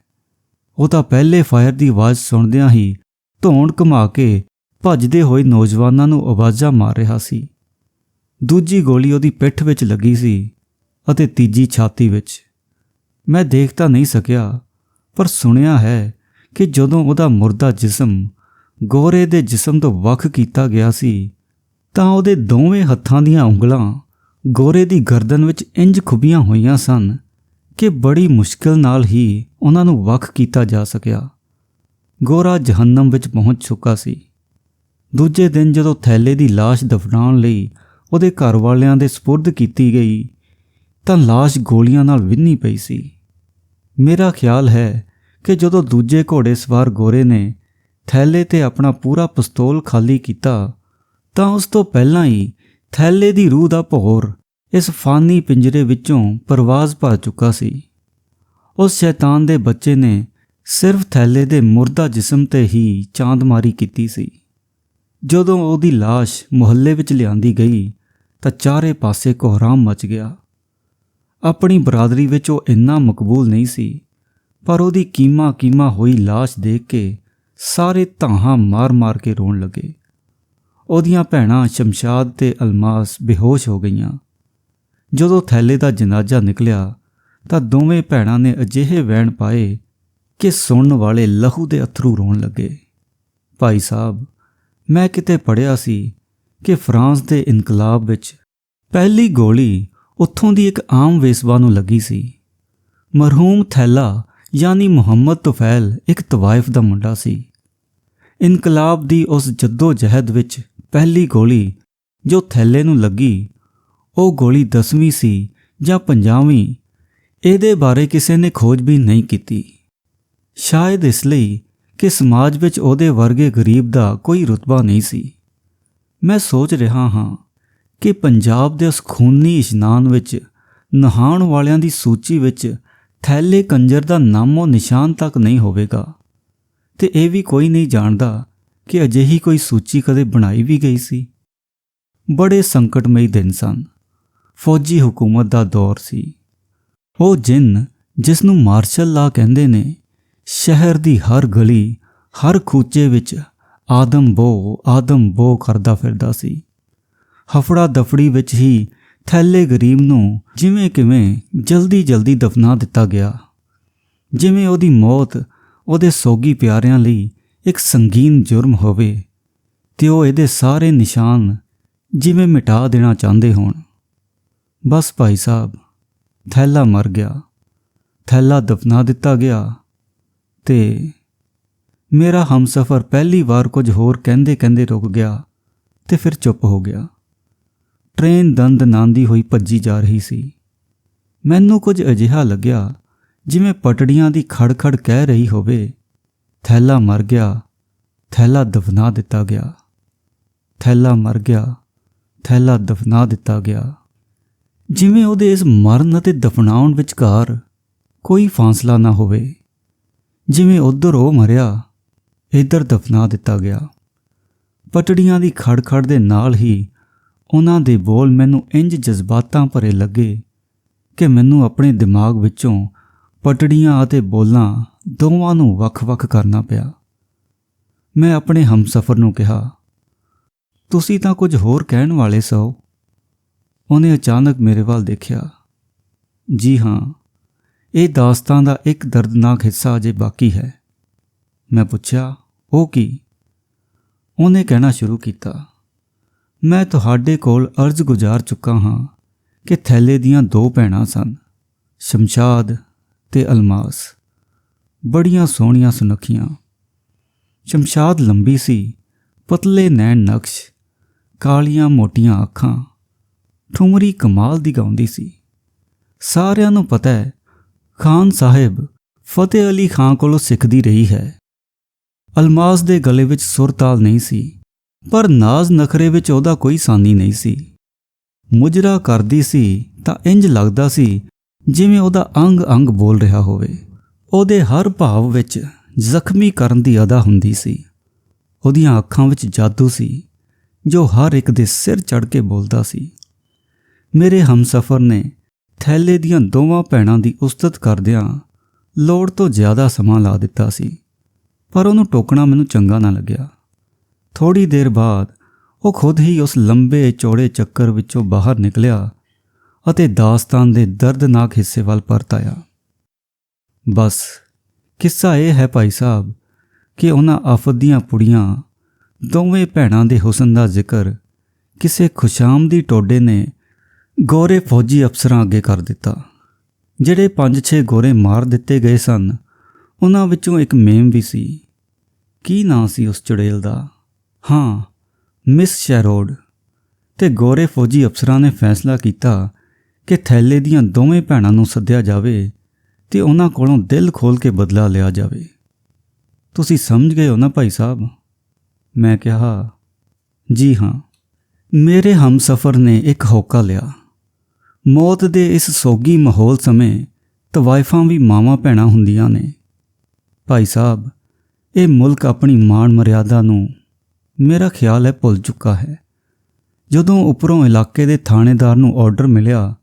ਉਹ ਤਾਂ ਪਹਿਲੇ ਫਾਇਰ ਦੀ ਆਵਾਜ਼ ਸੁਣਦਿਆਂ ਹੀ ਧੌਣ ਘੁਮਾ ਕੇ ਭੱਜਦੇ ਹੋਏ ਨੌਜਵਾਨਾਂ ਨੂੰ ਆਵਾਜ਼ਾਂ ਮਾਰ ਰਿਹਾ ਸੀ। ਦੂਜੀ ਗੋਲੀ ਉਹਦੀ ਪਿੱਠ ਵਿੱਚ ਲੱਗੀ ਸੀ ਅਤੇ ਤੀਜੀ ਛਾਤੀ ਵਿੱਚ। ਮੈਂ ਦੇਖ ਤਾਂ ਨਹੀਂ ਸਕਿਆ, ਪਰ ਸੁਣਿਆ ਹੈ ਕਿ ਜਦੋਂ ਉਹਦਾ ਮੁਰਦਾ ਜਿਸਮ ਗੋਰੇ ਦੇ ਜਿਸਮ ਤੋਂ ਵੱਖ ਕੀਤਾ ਗਿਆ ਸੀ ਤਾਂ ਉਹਦੇ ਦੋਵੇਂ ਹੱਥਾਂ ਦੀਆਂ ਉਂਗਲਾਂ ਗੋਰੇ ਦੀ ਗਰਦਨ ਵਿੱਚ ਇੰਜ ਖੁੱਭੀਆਂ ਹੋਈਆਂ ਸਨ ਕਿ ਬੜੀ ਮੁਸ਼ਕਿਲ ਨਾਲ ਹੀ ਉਹਨਾਂ ਨੂੰ ਵੱਖ ਕੀਤਾ ਜਾ ਸਕਿਆ। ਗੋਰਾ ਜਹੰਨਮ ਵਿੱਚ ਪਹੁੰਚ ਚੁੱਕਾ ਸੀ। ਦੂਜੇ ਦਿਨ ਜਦੋਂ ਥੈਲੇ ਦੀ ਲਾਸ਼ ਦਫਨਾਉਣ ਲਈ ਉਹਦੇ ਘਰ ਵਾਲਿਆਂ ਦੇ ਸਪੁਰਦ ਕੀਤੀ ਗਈ ਤਾਂ ਲਾਸ਼ ਗੋਲੀਆਂ ਨਾਲ ਵਿੰਨ੍ਹੀ ਪਈ ਸੀ। ਮੇਰਾ ਖਿਆਲ ਹੈ ਕਿ ਜਦੋਂ ਦੂਜੇ ਘੋੜੇ ਸਵਾਰ ਗੋਰੇ ਨੇ ਥੈਲੇ 'ਤੇ ਆਪਣਾ ਪੂਰਾ ਪਿਸਤੌਲ ਖਾਲੀ ਕੀਤਾ ਤਾਂ ਉਸ ਤੋਂ ਪਹਿਲਾਂ ਹੀ ਥੈਲੇ ਦੀ ਰੂਹ ਦਾ ਭੌਰ ਇਸ ਫਾਨੀ ਪਿੰਜਰੇ ਵਿੱਚੋਂ ਪਰਵਾਜ਼ ਭਰ ਚੁੱਕਾ ਸੀ। ਉਸ ਸ਼ੈਤਾਨ ਦੇ ਬੱਚੇ ਨੇ ਸਿਰਫ ਥੈਲੇ ਦੇ ਮੁਰਦਾ ਜਿਸਮ 'ਤੇ ਹੀ ਚਾਂਦਮਾਰੀ ਕੀਤੀ ਸੀ। ਜਦੋਂ ਉਹਦੀ ਲਾਸ਼ ਮੁਹੱਲੇ ਵਿੱਚ ਲਿਆਂਦੀ ਗਈ ਤਾਂ ਚਾਰੇ ਪਾਸੇ ਕੋਹਰਾਮ ਮਚ ਗਿਆ। ਆਪਣੀ ਬਰਾਦਰੀ ਵਿੱਚ ਉਹ ਇੰਨਾ ਮਕਬੂਲ ਨਹੀਂ ਸੀ, ਪਰ ਉਹਦੀ ਕੀਮਾ ਹੋਈ ਲਾਸ਼ ਦੇਖ ਕੇ ਸਾਰੇ ਧਾਹਾਂ ਮਾਰ ਕੇ ਰੋਣ ਲੱਗੇ। ਉਹਦੀਆਂ ਭੈਣਾਂ ਸ਼ਮਸ਼ਾਦ ਤੇ ਅਲਮਾਸ ਬੇਹੋਸ਼ ਹੋ ਗਈਆਂ। ਜਦੋਂ ਥੈਲੇ ਦਾ ਜਨਾਜ਼ਾ ਨਿਕਲਿਆ ਤਾਂ ਦੋਵੇਂ ਭੈਣਾਂ ਨੇ ਅਜਿਹੇ ਵੈਣ ਪਾਏ ਕਿ ਸੁਣਨ ਵਾਲੇ ਲਹੂ ਦੇ ਅਥਰੂ ਰੋਣ ਲੱਗੇ। ਭਾਈ ਸਾਹਿਬ, ਮੈਂ ਕਿਤੇ ਪੜ੍ਹਿਆ ਸੀ ਕਿ ਫਰਾਂਸ ਦੇ ਇਨਕਲਾਬ ਵਿੱਚ ਪਹਿਲੀ ਗੋਲੀ ਉੱਥੋਂ ਦੀ ਇੱਕ ਆਮ ਵੇਸਵਾ ਨੂੰ ਲੱਗੀ ਸੀ। ਮਰਹੂਮ ਥੈਲਾ ਯਾਨੀ ਮੁਹੰਮਦ ਤੁਫੈਲ ਇੱਕ ਤਵਾਇਫ ਦਾ ਮੁੰਡਾ ਸੀ। ਇਨਕਲਾਬ ਦੀ ਉਸ ਜੱਦੋ ਜਹਿਦ ਵਿੱਚ ਪਹਿਲੀ ਗੋਲੀ ਜੋ ਥੈਲੇ ਨੂੰ ਲੱਗੀ, ਉਹ ਗੋਲੀ 10ਵੀਂ ਸੀ ਜਾਂ 50ਵੀਂ, ਇਹਦੇ ਬਾਰੇ ਕਿਸੇ ਨੇ ਖੋਜ ਵੀ ਨਹੀਂ ਕੀਤੀ। ਸ਼ਾਇਦ ਇਸ ਲਈ ਕਿ ਸਮਾਜ ਵਿੱਚ ਉਹਦੇ ਵਰਗੇ ਗਰੀਬ ਦਾ ਕੋਈ ਰੁਤਬਾ ਨਹੀਂ ਸੀ। ਮੈਂ ਸੋਚ ਰਿਹਾ ਹਾਂ ਕਿ ਪੰਜਾਬ ਦੇ ਉਸ ਖੂਨੀ ਇਸ਼ਨਾਨ ਵਿੱਚ ਨਹਾਉਣ ਵਾਲਿਆਂ ਦੀ ਸੂਚੀ ਵਿੱਚ ਥੈਲੇ ਕੰਜਰ ਦਾ ਨਾਮੋ ਨਿਸ਼ਾਨ ਤੱਕ ਨਹੀਂ ਹੋਵੇਗਾ, ਤੇ ਇਹ ਵੀ ਕੋਈ ਨਹੀਂ ਜਾਣਦਾ ਕਿ ਅਜਿਹੀ ਕੋਈ ਸੂਚੀ ਕਦੇ ਬਣਾਈ ਵੀ ਗਈ ਸੀ। ਬੜੇ ਸੰਕਟਮਈ ਦਿਨ ਸਨ। ਫੌਜੀ ਹਕੂਮਤ ਦਾ ਦੌਰ ਸੀ। ਉਹ ਜਿੰਨ ਜਿਸ ਨੂੰ ਮਾਰਸ਼ਲ ਲਾ ਕਹਿੰਦੇ ਨੇ, ਸ਼ਹਿਰ ਦੀ ਹਰ ਗਲੀ ਹਰ ਖੂਚੇ ਵਿੱਚ ਆਦਮ ਬੋ ਕਰਦਾ ਫਿਰਦਾ ਸੀ। ਹਫੜਾ ਦਫੜੀ ਵਿੱਚ ਹੀ ਥੈਲੇ ਗਰੀਬ ਨੂੰ ਜਿਵੇਂ ਕਿਵੇਂ ਜਲਦੀ ਦਫਨਾ ਦਿੱਤਾ ਗਿਆ, ਜਿਵੇਂ ਉਹਦੀ ਮੌਤ ਉਹਦੇ ਸੋਗੀ ਪਿਆਰਿਆਂ ਲਈ ਇੱਕ ਸੰਗੀਨ ਜੁਰਮ ਹੋਵੇ ਤੇ ਉਹ ਇਹਦੇ ਸਾਰੇ ਨਿਸ਼ਾਨ ਜਿਵੇਂ ਮਿਟਾ ਦੇਣਾ ਚਾਹੁੰਦੇ ਹੋਣ। ਬਸ ਭਾਈ ਸਾਹਿਬ, ਥੈਲਾ ਮਰ ਗਿਆ, ਥੈਲਾ ਦਫਨਾ ਦਿੱਤਾ ਗਿਆ ਤੇ ਮੇਰਾ ਹਮਸਫਰ ਪਹਿਲੀ ਵਾਰ ਕੁਝ ਹੋਰ ਕਹਿੰਦੇ ਰੁਕ ਗਿਆ ਤੇ ਫਿਰ ਚੁੱਪ ਹੋ ਗਿਆ। ਟ੍ਰੇਨ ਦੰਦ ਨਾਂਦੀ ਹੋਈ ਭੱਜੀ ਜਾ ਰਹੀ ਸੀ। ਮੈਨੂੰ ਕੁਝ ਅਜਿਹਾ ਲੱਗਿਆ ਜਿਵੇਂ ਪਟੜੀਆਂ ਦੀ ਖੜ ਕਹਿ ਰਹੀ ਹੋਵੇ, ਥੈਲਾ ਮਰ ਗਿਆ, ਥੈਲਾ ਦਫਨਾ ਦਿੱਤਾ ਗਿਆ, ਥੈਲਾ ਮਰ ਗਿਆ, ਥੈਲਾ ਦਫਨਾ ਦਿੱਤਾ ਗਿਆ। ਜਿਵੇਂ ਉਹਦੇ ਇਸ ਮਰਨ ਅਤੇ ਦਫਨਾਉਣ ਵਿਚਕਾਰ ਕੋਈ ਫਾਸਲਾ ਨਾ ਹੋਵੇ, ਜਿਵੇਂ ਉੱਧਰ ਉਹ ਮਰਿਆ, ਇੱਧਰ ਦਫਨਾ ਦਿੱਤਾ ਗਿਆ। ਪਟੜੀਆਂ ਦੀ ਖੜ ਦੇ ਨਾਲ ਹੀ ਉਹਨਾਂ ਦੇ ਬੋਲ ਮੈਨੂੰ ਇੰਜ ਜਜ਼ਬਾਤਾਂ ਭਰੇ ਲੱਗੇ ਕਿ ਮੈਨੂੰ ਆਪਣੇ ਦਿਮਾਗ ਵਿੱਚੋਂ ਪਟੜੀਆਂ ਅਤੇ ਬੋਲਾਂ ਦੋਵਾਂ ਨੂੰ ਵੱਖ-ਵੱਖ ਕਰਨਾ ਪਿਆ। ਮੈਂ ਆਪਣੇ ਹਮਸਫਰ ਨੂੰ ਕਿਹਾ, ਤੁਸੀਂ ਤਾਂ ਕੁਝ ਹੋਰ ਕਹਿਣ ਵਾਲੇ ਸੋ। ਉਹਨੇ ਅਚਾਨਕ ਮੇਰੇ ਵੱਲ ਦੇਖਿਆ। ਜੀ ਹਾਂ, ਇਹ ਦਾਸਤਾਨ ਦਾ ਇੱਕ ਦਰਦਨਾਕ ਹਿੱਸਾ ਅਜੇ ਬਾਕੀ ਹੈ। ਮੈਂ ਪੁੱਛਿਆ, ਉਹ ਕੀ? ਉਹਨੇ ਕਹਿਣਾ ਸ਼ੁਰੂ ਕੀਤਾ, ਮੈਂ ਤੁਹਾਡੇ ਕੋਲ ਅਰਜ਼ ਗੁਜ਼ਾਰ ਚੁੱਕਾ ਹਾਂ ਕਿ ਥੈਲੇ ਦੀਆਂ 2 ਭੈਣਾਂ ਸਨ, ਸ਼ਮਸ਼ਾਦ ਤੇ ਅਲਮਾਸ, ਬੜੀਆਂ ਸੋਹਣੀਆਂ ਸੁਨੱਖੀਆਂ। ਸ਼ਮਸ਼ਾਦ ਲੰਬੀ ਸੀ, ਪਤਲੇ ਨੈਣ ਨਕਸ਼, ਕਾਲੀਆਂ ਮੋਟੀਆਂ ਅੱਖਾਂ, ਠੁਮਰੀ ਕਮਾਲ ਦੀ ਗਾਉਂਦੀ ਸੀ। ਸਾਰਿਆਂ ਨੂੰ ਪਤਾ ਹੈ ਖਾਨ ਸਾਹਿਬ ਫਤਿਹ ਅਲੀ ਖਾਂ ਕੋਲੋਂ ਸਿੱਖਦੀ ਰਹੀ ਹੈ। ਅਲਮਾਸ ਦੇ ਗਲੇ ਵਿੱਚ ਸੁਰ-ਤਾਲ ਨਹੀਂ ਸੀ, ਪਰ ਨਾਜ਼ ਨਖਰੇ ਵਿੱਚ ਉਹਦਾ ਕੋਈ ਸਾਨੀ ਨਹੀਂ ਸੀ। ਮੁਜਰਾ ਕਰਦੀ ਸੀ ਤਾਂ ਇੰਜ ਲੱਗਦਾ ਸੀ ਜਿਵੇਂ ਉਹਦਾ ਅੰਗ ਬੋਲ ਰਿਹਾ ਹੋਵੇ। ਉਹਦੇ ਹਰ ਭਾਵ ਵਿੱਚ ਜ਼ਖਮੀ ਕਰਨ ਦੀ ਅਦਾ ਹੁੰਦੀ ਸੀ। ਉਹਦੀਆਂ ਅੱਖਾਂ ਵਿੱਚ ਜਾਦੂ ਸੀ ਜੋ ਹਰ ਇੱਕ ਦੇ ਸਿਰ ਚੜ੍ਹ ਕੇ ਬੋਲਦਾ ਸੀ। ਮੇਰੇ ਹਮਸਫਰ ਨੇ ਥੈਲੇ ਦੀਆਂ 2 ਭੈਣਾਂ ਦੀ ਉਸਤਤ ਕਰਦਿਆਂ ਲੋੜ ਤੋਂ ਜ਼ਿਆਦਾ ਸਮਾਂ ਲਾ ਦਿੱਤਾ ਸੀ, ਪਰ ਉਹਨੂੰ ਟੋਕਣਾ ਮੈਨੂੰ ਚੰਗਾ ਨਾ ਲੱਗਿਆ। ਥੋੜ੍ਹੀ ਦੇਰ ਬਾਅਦ ਉਹ ਖੁਦ ਹੀ ਉਸ ਲੰਬੇ ਚੌੜੇ ਚੱਕਰ ਵਿੱਚੋਂ ਬਾਹਰ ਨਿਕਲਿਆ ਅਤੇ ਦਾਸਤਾਨ ਦੇ ਦਰਦਨਾਕ ਹਿੱਸੇ ਵੱਲ ਪਰਤ ਆਇਆ। ਬਸ ਕਿੱਸਾ ਇਹ ਹੈ ਭਾਈ ਸਾਹਿਬ ਕਿ ਉਹਨਾਂ ਆਫਤ ਦੀਆਂ ਪੁੜੀਆਂ ਦੋਵੇਂ ਭੈਣਾਂ ਦੇ ਹੁਸਨ ਦਾ ਜ਼ਿਕਰ ਕਿਸੇ ਖੁਸ਼ਾਮਦੀ ਟੋਡੇ ਨੇ ਗੋਰੇ ਫੌਜੀ ਅਫਸਰਾਂ ਅੱਗੇ ਕਰ ਦਿੱਤਾ। ਜਿਹੜੇ 5-6 ਗੋਰੇ ਮਾਰ ਦਿੱਤੇ ਗਏ ਸਨ, ਉਹਨਾਂ ਵਿੱਚੋਂ ਇੱਕ ਮੇਮ ਵੀ ਸੀ। ਕੀ ਨਾਂ ਸੀ ਉਸ ਚੁੜੇਲ ਦਾ? ਹਾਂ, ਮਿਸ ਸ਼ੈਰੋਡ। ਤੇ ਗੋਰੇ ਫੌਜੀ ਅਫਸਰਾਂ ਨੇ ਫੈਸਲਾ ਕੀਤਾ ਕਿ ਥੈਲੇ ਦੀਆਂ ਦੋਵੇਂ ਭੈਣਾਂ ਨੂੰ ਸੱਦਿਆ ਜਾਵੇ ਤੇ ਉਹਨਾਂ ਕੋਲੋਂ ਦਿਲ ਖੋਲ੍ਹ ਕੇ ਬਦਲਾ ਲਿਆ ਜਾਵੇ। ਤੁਸੀਂ ਸਮਝ ਗਏ ਹੋ ਨਾ ਭਾਈ ਸਾਹਿਬ? ਮੈਂ ਕਿਹਾ, ਜੀ ਹਾਂ। ਮੇਰੇ ਹਮਸਫਰ ਨੇ ਇੱਕ ਹੋਕਾ ਲਿਆ। ਮੌਤ ਦੇ ਇਸ ਸੋਗੀ ਮਾਹੌਲ ਸਮੇਂ ਤਵਾਇਫਾਂ ਵੀ ਮਾਵਾਂ ਭੈਣਾਂ ਹੁੰਦੀਆਂ ਨੇ। ਭਾਈ ਸਾਹਿਬ, ਇਹ ਮੁਲਕ ਆਪਣੀ ਮਾਣ ਮਰਿਆਦਾ ਨੂੰ ਮੇਰਾ ਖਿਆਲ ਹੈ ਭੁੱਲ ਚੁੱਕਾ ਹੈ। ਜਦੋਂ ਉੱਪਰੋਂ ਇਲਾਕੇ ਦੇ ਥਾਣੇਦਾਰ ਨੂੰ ਆਰਡਰ ਮਿਲਿਆ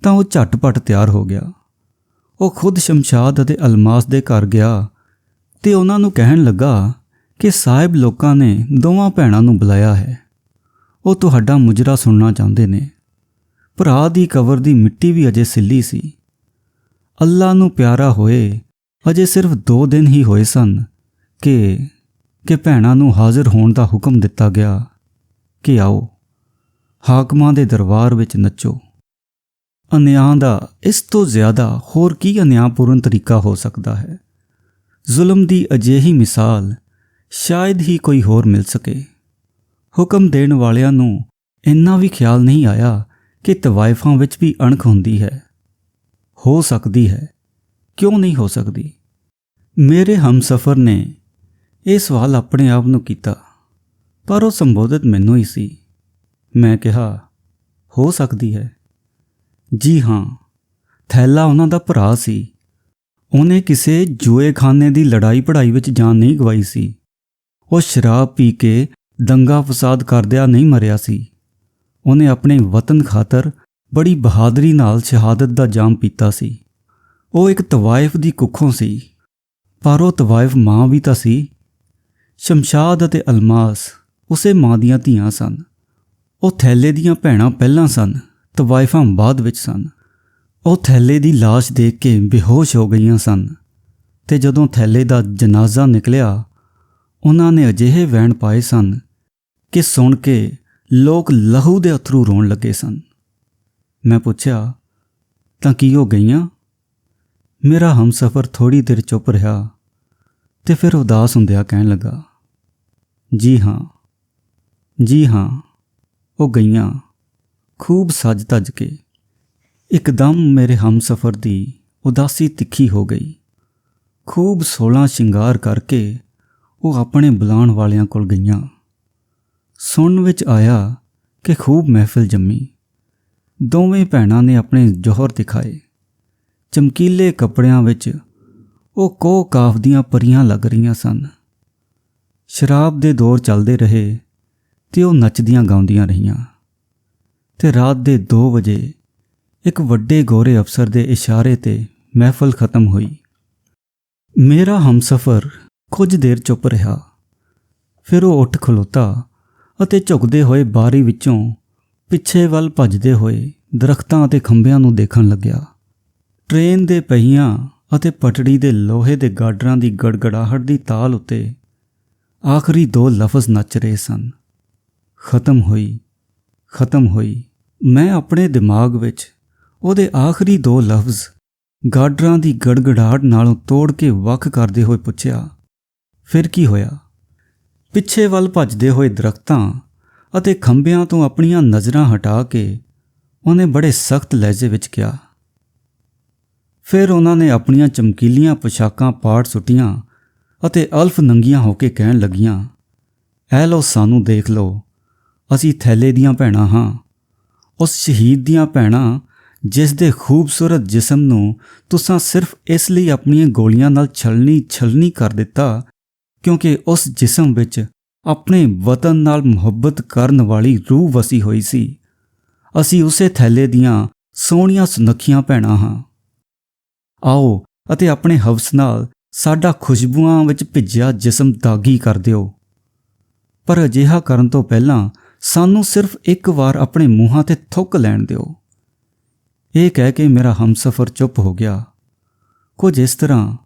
ਤਾਂ ਉਹ ਝਟਪਟ ਤਿਆਰ ਹੋ ਗਿਆ। ਉਹ ਖੁਦ ਸ਼ਮਸ਼ਾਦ ਅਤੇ ਅਲਮਾਸ ਦੇ ਘਰ ਗਿਆ ਤੇ ਉਹਨਾਂ ਨੂੰ ਕਹਿਣ ਲੱਗਾ ਕਿ ਸਾਹਿਬ ਲੋਕਾਂ ਨੇ ਦੋਵਾਂ ਭੈਣਾਂ ਨੂੰ ਬੁਲਾਇਆ ਹੈ। ਉਹ ਤੁਹਾਡਾ ਮੁਜਰਾ ਸੁਣਨਾ ਚਾਹੁੰਦੇ ਨੇ। ਭਰਾ ਦੀ ਕਬਰ ਦੀ ਮਿੱਟੀ ਵੀ ਅਜੇ ਸਿੱਲੀ ਸੀ। ਅੱਲਾ ਨੂੰ ਪਿਆਰਾ ਹੋਏ ਅਜੇ ਸਿਰਫ 2 ਦਿਨ ਹੀ ਹੋਏ ਸਨ ਕਿ ਭੈਣਾਂ ਨੂੰ ਹਾਜ਼ਰ ਹੋਣ ਦਾ ਹੁਕਮ ਦਿੱਤਾ ਗਿਆ ਕਿ ਆਓ, ਹਾਕਮਾਂ ਦੇ ਦਰਬਾਰ ਵਿੱਚ ਨੱਚੋ। ਅਨਿਆਂ ਦਾ ਇਸ ਤੋਂ ਜ਼ਿਆਦਾ ਹੋਰ ਕੀ ਅਨਿਆਂਪੂਰਨ ਤਰੀਕਾ ਹੋ ਸਕਦਾ ਹੈ? ਜ਼ੁਲਮ ਦੀ ਅਜਿਹੀ ਮਿਸਾਲ ਸ਼ਾਇਦ ਹੀ ਕੋਈ ਹੋਰ ਮਿਲ ਸਕੇ। ਹੁਕਮ ਦੇਣ ਵਾਲਿਆਂ ਨੂੰ ਇੰਨਾ ਵੀ ਖਿਆਲ ਨਹੀਂ ਆਇਆ ਕਿ ਤਵਾਇਫਾਂ ਵਿੱਚ ਵੀ ਅਣਖ ਹੁੰਦੀ ਹੈ। ਹੋ ਸਕਦੀ ਹੈ, ਕਿਉਂ ਨਹੀਂ ਹੋ ਸਕਦੀ? ਮੇਰੇ ਹਮਸਫਰ ਨੇ ਇਹ ਸਵਾਲ ਆਪਣੇ ਆਪ ਨੂੰ ਕੀਤਾ, ਪਰ ਉਹ ਸੰਬੋਧਿਤ ਮੈਨੂੰ ਹੀ ਸੀ। ਮੈਂ ਕਿਹਾ, ਹੋ ਸਕਦੀ ਹੈ। ਜੀ ਹਾਂ, ਥੈਲਾ ਉਹਨਾਂ ਦਾ ਭਰਾ ਸੀ। ਉਹਨੇ ਕਿਸੇ ਜੂਏਖਾਨੇ ਦੀ ਲੜਾਈ ਪੜ੍ਹਾਈ ਵਿੱਚ ਜਾਨ ਨਹੀਂ ਗਵਾਈ ਸੀ। ਉਹ ਸ਼ਰਾਬ ਪੀ ਕੇ ਦੰਗਾ ਫਸਾਦ ਕਰਦਿਆਂ ਨਹੀਂ ਮਰਿਆ ਸੀ। ਉਹਨੇ ਆਪਣੇ ਵਤਨ ਖਾਤਰ ਬੜੀ ਬਹਾਦਰੀ ਨਾਲ ਸ਼ਹਾਦਤ ਦਾ ਜਾਮ ਪੀਤਾ ਸੀ। ਉਹ ਇੱਕ ਤਵਾਇਫ ਦੀ ਕੁੱਖੋਂ ਸੀ, ਪਰ ਉਹ ਤਵਾਇਫ ਮਾਂ ਵੀ ਤਾਂ ਸੀ। ਸ਼ਮਸ਼ਾਦ ਅਤੇ ਅਲਮਾਸ ਉਸੇ ਮਾਂ ਦੀਆਂ ਧੀਆਂ ਸਨ। ਉਹ ਥੈਲੇ ਦੀਆਂ ਭੈਣਾਂ ਪਹਿਲਾਂ ਸਨ, ਤਵਾਇਫਾਂ ਬਾਅਦ ਵਿੱਚ ਸਨ। ਉਹ ਥੈਲੇ ਦੀ ਲਾਸ਼ ਦੇਖ ਕੇ ਬੇਹੋਸ਼ ਹੋ ਗਈਆਂ ਸਨ ਤੇ ਜਦੋਂ ਥੈਲੇ ਦਾ ਜਨਾਜ਼ਾ ਨਿਕਲਿਆ, ਉਹਨਾਂ ਨੇ ਅਜਿਹੇ ਵਹਿਣ ਪਾਏ ਸਨ ਕਿ ਸੁਣ ਕੇ ਲੋਕ ਲਹੂ ਦੇ ਅਥਰੂ ਰੋਣ ਲੱਗੇ ਸਨ। ਮੈਂ ਪੁੱਛਿਆ, ਤਾਂ ਕੀ ਹੋ ਗਈਆਂ? ਮੇਰਾ ਹਮਸਫਰ ਥੋੜ੍ਹੀ ਦੇਰ ਚੁੱਪ ਰਿਹਾ ਤੇ ਫਿਰ ਉਦਾਸ ਹੁੰਦਿਆਂ ਕਹਿਣ ਲੱਗਾ, ਜੀ ਹਾਂ, ਉਹ ਗਈਆਂ, ਖੂਬ ਸੱਜ ਧੱਜ ਕੇ। ਇੱਕਦਮ ਮੇਰੇ ਹਮਸਫਰ ਦੀ ਉਦਾਸੀ ਤਿੱਖੀ ਹੋ ਗਈ। ਖੂਬ 16 ਸ਼ਿੰਗਾਰ ਕਰਕੇ ਉਹ ਆਪਣੇ ਬੁਲਾਉਣ ਵਾਲਿਆਂ ਕੋਲ ਗਈਆਂ। ਸੁਣਨ ਵਿੱਚ ਆਇਆ ਕਿ ਖੂਬ ਮਹਿਫਿਲ ਜੰਮੀ। ਦੋਵੇਂ ਭੈਣਾਂ ਨੇ ਆਪਣੇ ਜੌਹਰ ਦਿਖਾਏ। ਚਮਕੀਲੇ ਕੱਪੜਿਆਂ ਵਿੱਚ ਉਹ ਕੋਹ ਕਾਫ ਦੀਆਂ ਪਰੀਆਂ ਲੱਗ ਰਹੀਆਂ ਸਨ। ਸ਼ਰਾਬ ਦੇ ਦੌਰ ਚੱਲਦੇ ਰਹੇ ਤੇ ਉਹ ਨੱਚਦੀਆਂ ਗਾਉਂਦੀਆਂ ਰਹੀਆਂ ਤੇ ਰਾਤ ਦੇ 2 ਵਜੇ ਇੱਕ ਵੱਡੇ ਗੋਰੇ ਅਫਸਰ ਦੇ ਇਸ਼ਾਰੇ ਤੇ ਮਹਿਫਲ ਖਤਮ ਹੋਈ। ਮੇਰਾ ਹਮਸਫਰ ਕੁਝ ਦੇਰ ਚੁੱਪ ਰਿਹਾ। ਫਿਰ ਉਹ ਉੱਠ ਖਲੋਤਾ ਅਤੇ ਝੁਕਦੇ ਹੋਏ ਬਾਰੀ ਵਿੱਚੋਂ ਪਿੱਛੇ ਵੱਲ ਭੱਜਦੇ ਹੋਏ ਦਰਖਤਾਂ ਅਤੇ ਖੰਭਿਆਂ ਨੂੰ ਦੇਖਣ ਲੱਗਿਆ। ਟ੍ਰੇਨ ਦੇ ਪਹੀਆਂ ਅਤੇ ਪਟੜੀ ਦੇ ਲੋਹੇ ਦੇ ਗਾਡਰਾਂ ਦੀ ਗੜਗੜਾਹਟ ਦੀ ਤਾਲ ਉੱਤੇ ਆਖਰੀ 2 ਲਫ਼ਜ਼ ਨੱਚ ਰਹੇ ਸਨ, ਖਤਮ ਹੋਈ। ਮੈਂ ਆਪਣੇ ਦਿਮਾਗ ਵਿੱਚ ਉਹਦੇ ਆਖਰੀ 2 ਲਫ਼ਜ਼ ਗਾਡਰਾਂ ਦੀ ਗੜਗੜਾਹਟ ਨਾਲੋਂ ਤੋੜ ਕੇ ਵੱਖ ਕਰਦੇ ਹੋਏ ਪੁੱਛਿਆ, ਫਿਰ ਕੀ ਹੋਇਆ? ਪਿੱਛੇ ਵੱਲ ਭੱਜਦੇ ਹੋਏ ਦਰਖਤਾਂ ਅਤੇ ਖੰਭਿਆਂ ਤੋਂ ਆਪਣੀਆਂ ਨਜ਼ਰਾਂ ਹਟਾ ਕੇ ਉਹਨੇ ਬੜੇ ਸਖਤ ਲਹਿਜੇ ਵਿੱਚ ਕਿਹਾ। ਫਿਰ ਉਹਨਾਂ ਨੇ ਆਪਣੀਆਂ ਚਮਕੀਲੀਆਂ ਪੋਸ਼ਾਕਾਂ ਪਾੜ ਸੁੱਟੀਆਂ ਅਤੇ ਅਲਫ ਨੰਗੀਆਂ ਹੋ ਕੇ ਕਹਿਣ ਲੱਗੀਆਂ, ਐ ਲਓ, ਸਾਨੂੰ ਦੇਖ ਲਓ, ਅਸੀਂ ਥੈਲੇ ਦੀਆਂ ਭੈਣਾਂ ਹਾਂ। ਉਸ ਸ਼ਹੀਦ ਦੀਆਂ ਭੈਣਾਂ ਜਿਸ ਦੇ ਖੂਬਸੂਰਤ ਜਿਸਮ ਨੂੰ ਤੁਸਾਂ ਸਿਰਫ ਇਸ ਲਈ ਆਪਣੀਆਂ ਗੋਲੀਆਂ ਨਾਲ ਛਲਣੀ ਕਰ ਦਿੱਤਾ ਕਿਉਂਕਿ ਉਸ ਜਿਸਮ ਵਿੱਚ ਆਪਣੇ ਵਤਨ ਨਾਲ ਮੁਹੱਬਤ ਕਰਨ ਵਾਲੀ ਰੂਹ ਵਸੀ ਹੋਈ ਸੀ। ਅਸੀਂ ਉਸੇ ਥੈਲੇ ਦੀਆਂ ਸੋਹਣੀਆਂ ਸੁਨੱਖੀਆਂ ਭੈਣਾਂ ਹਾਂ। ਆਓ ਅਤੇ ਆਪਣੇ ਹਵਸ ਨਾਲ ਸਾਡਾ ਖੁਸ਼ਬੂਆਂ ਵਿੱਚ ਭਿੱਜਿਆ ਜਿਸਮ ਦਾਗੀ ਕਰ ਦਿਓ, ਪਰ ਅਜਿਹਾ ਕਰਨ ਤੋਂ ਪਹਿਲਾਂ ਸਾਨੂੰ ਸਿਰਫ ਇੱਕ ਵਾਰ ਆਪਣੇ ਮੂੰਹਾਂ 'ਤੇ ਥੁੱਕ ਲੈਣ ਦਿਓ। ਇਹ ਕਹਿ ਕੇ ਮੇਰਾ ਹਮਸਫਰ ਚੁੱਪ ਹੋ ਗਿਆ, ਕੁਝ ਇਸ ਤਰ੍ਹਾਂ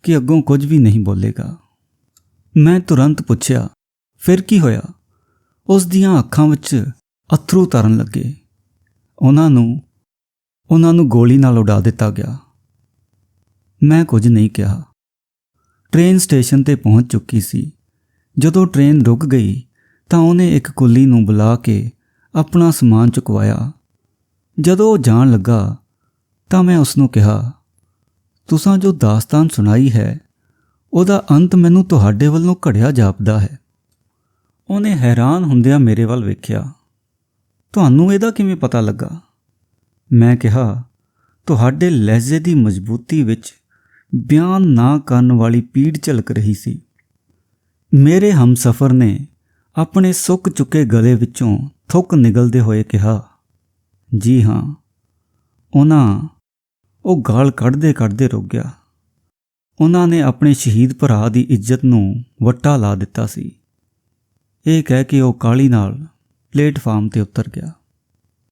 ਕਿ ਅੱਗੋਂ ਕੁਝ ਵੀ ਨਹੀਂ ਬੋਲੇਗਾ। ਮੈਂ ਤੁਰੰਤ ਪੁੱਛਿਆ, ਫਿਰ ਕੀ ਹੋਇਆ? ਉਸ ਦੀਆਂ ਅੱਖਾਂ ਵਿੱਚ ਅੱਥਰੂ ਤਰਨ ਲੱਗੇ। ਉਹਨਾਂ ਨੂੰ ਗੋਲੀ ਨਾਲ ਉਡਾ ਦਿੱਤਾ ਗਿਆ। ਮੈਂ ਕੁਝ ਨਹੀਂ ਕਿਹਾ। ਟ੍ਰੇਨ ਸਟੇਸ਼ਨ 'ਤੇ ਪਹੁੰਚ ਚੁੱਕੀ ਸੀ। ਜਦੋਂ ਟ੍ਰੇਨ ਰੁਕ ਗਈ ਤਾਂ ਉਹਨੇ ਇੱਕ ਕੁੱਲੀ ਨੂੰ ਬੁਲਾ ਕੇ ਆਪਣਾ ਸਮਾਨ ਚੁਕਵਾਇਆ। ਜਦੋਂ ਉਹ ਜਾਣ ਲੱਗਾ ਤਾਂ ਮੈਂ ਉਸ ਨੂੰ ਕਿਹਾ, ਤੁਸਾਂ ਜੋ ਦਾਸਤਾਨ ਸੁਣਾਈ ਹੈ ਉਹਦਾ ਅੰਤ ਮੈਨੂੰ ਤੁਹਾਡੇ ਵੱਲੋਂ ਘੜਿਆ ਜਾਪਦਾ ਹੈ। ਉਹਨੇ ਹੈਰਾਨ ਹੁੰਦਿਆਂ ਮੇਰੇ ਵੱਲ ਵੇਖਿਆ। ਤੁਹਾਨੂੰ ਇਹਦਾ ਕਿਵੇਂ ਪਤਾ ਲੱਗਾ? ਮੈਂ ਕਿਹਾ, ਤੁਹਾਡੇ ਲਹਿਜ਼ੇ ਦੀ ਮਜ਼ਬੂਤੀ ਵਿੱਚ ਬਿਆਨ ਨਾ ਕਰਨ ਵਾਲੀ ਪੀੜ ਝਲਕ ਰਹੀ ਸੀ। ਮੇਰੇ ਹਮਸਫ਼ਰ ਨੇ ਆਪਣੇ ਸੁੱਕ ਚੁੱਕੇ ਗਲੇ ਵਿੱਚੋਂ ਥੁੱਕ ਨਿਗਲਦੇ ਹੋਏ ਕਿਹਾ, ਜੀ ਹਾਂ। ਉਹ ਗਾਲ ਕੱਢਦੇ ਰੁਕ ਗਿਆ। ਉਹਨਾਂ ਨੇ ਆਪਣੇ ਸ਼ਹੀਦ ਭਰਾ ਦੀ ਇੱਜ਼ਤ ਨੂੰ ਵੱਟਾ ਲਾ ਦਿੱਤਾ ਸੀ। ਇਹ ਕਹਿ ਕੇ ਉਹ ਕਾਹਲੀ ਨਾਲ ਪਲੇਟਫਾਰਮ 'ਤੇ ਉਤਰ ਗਿਆ।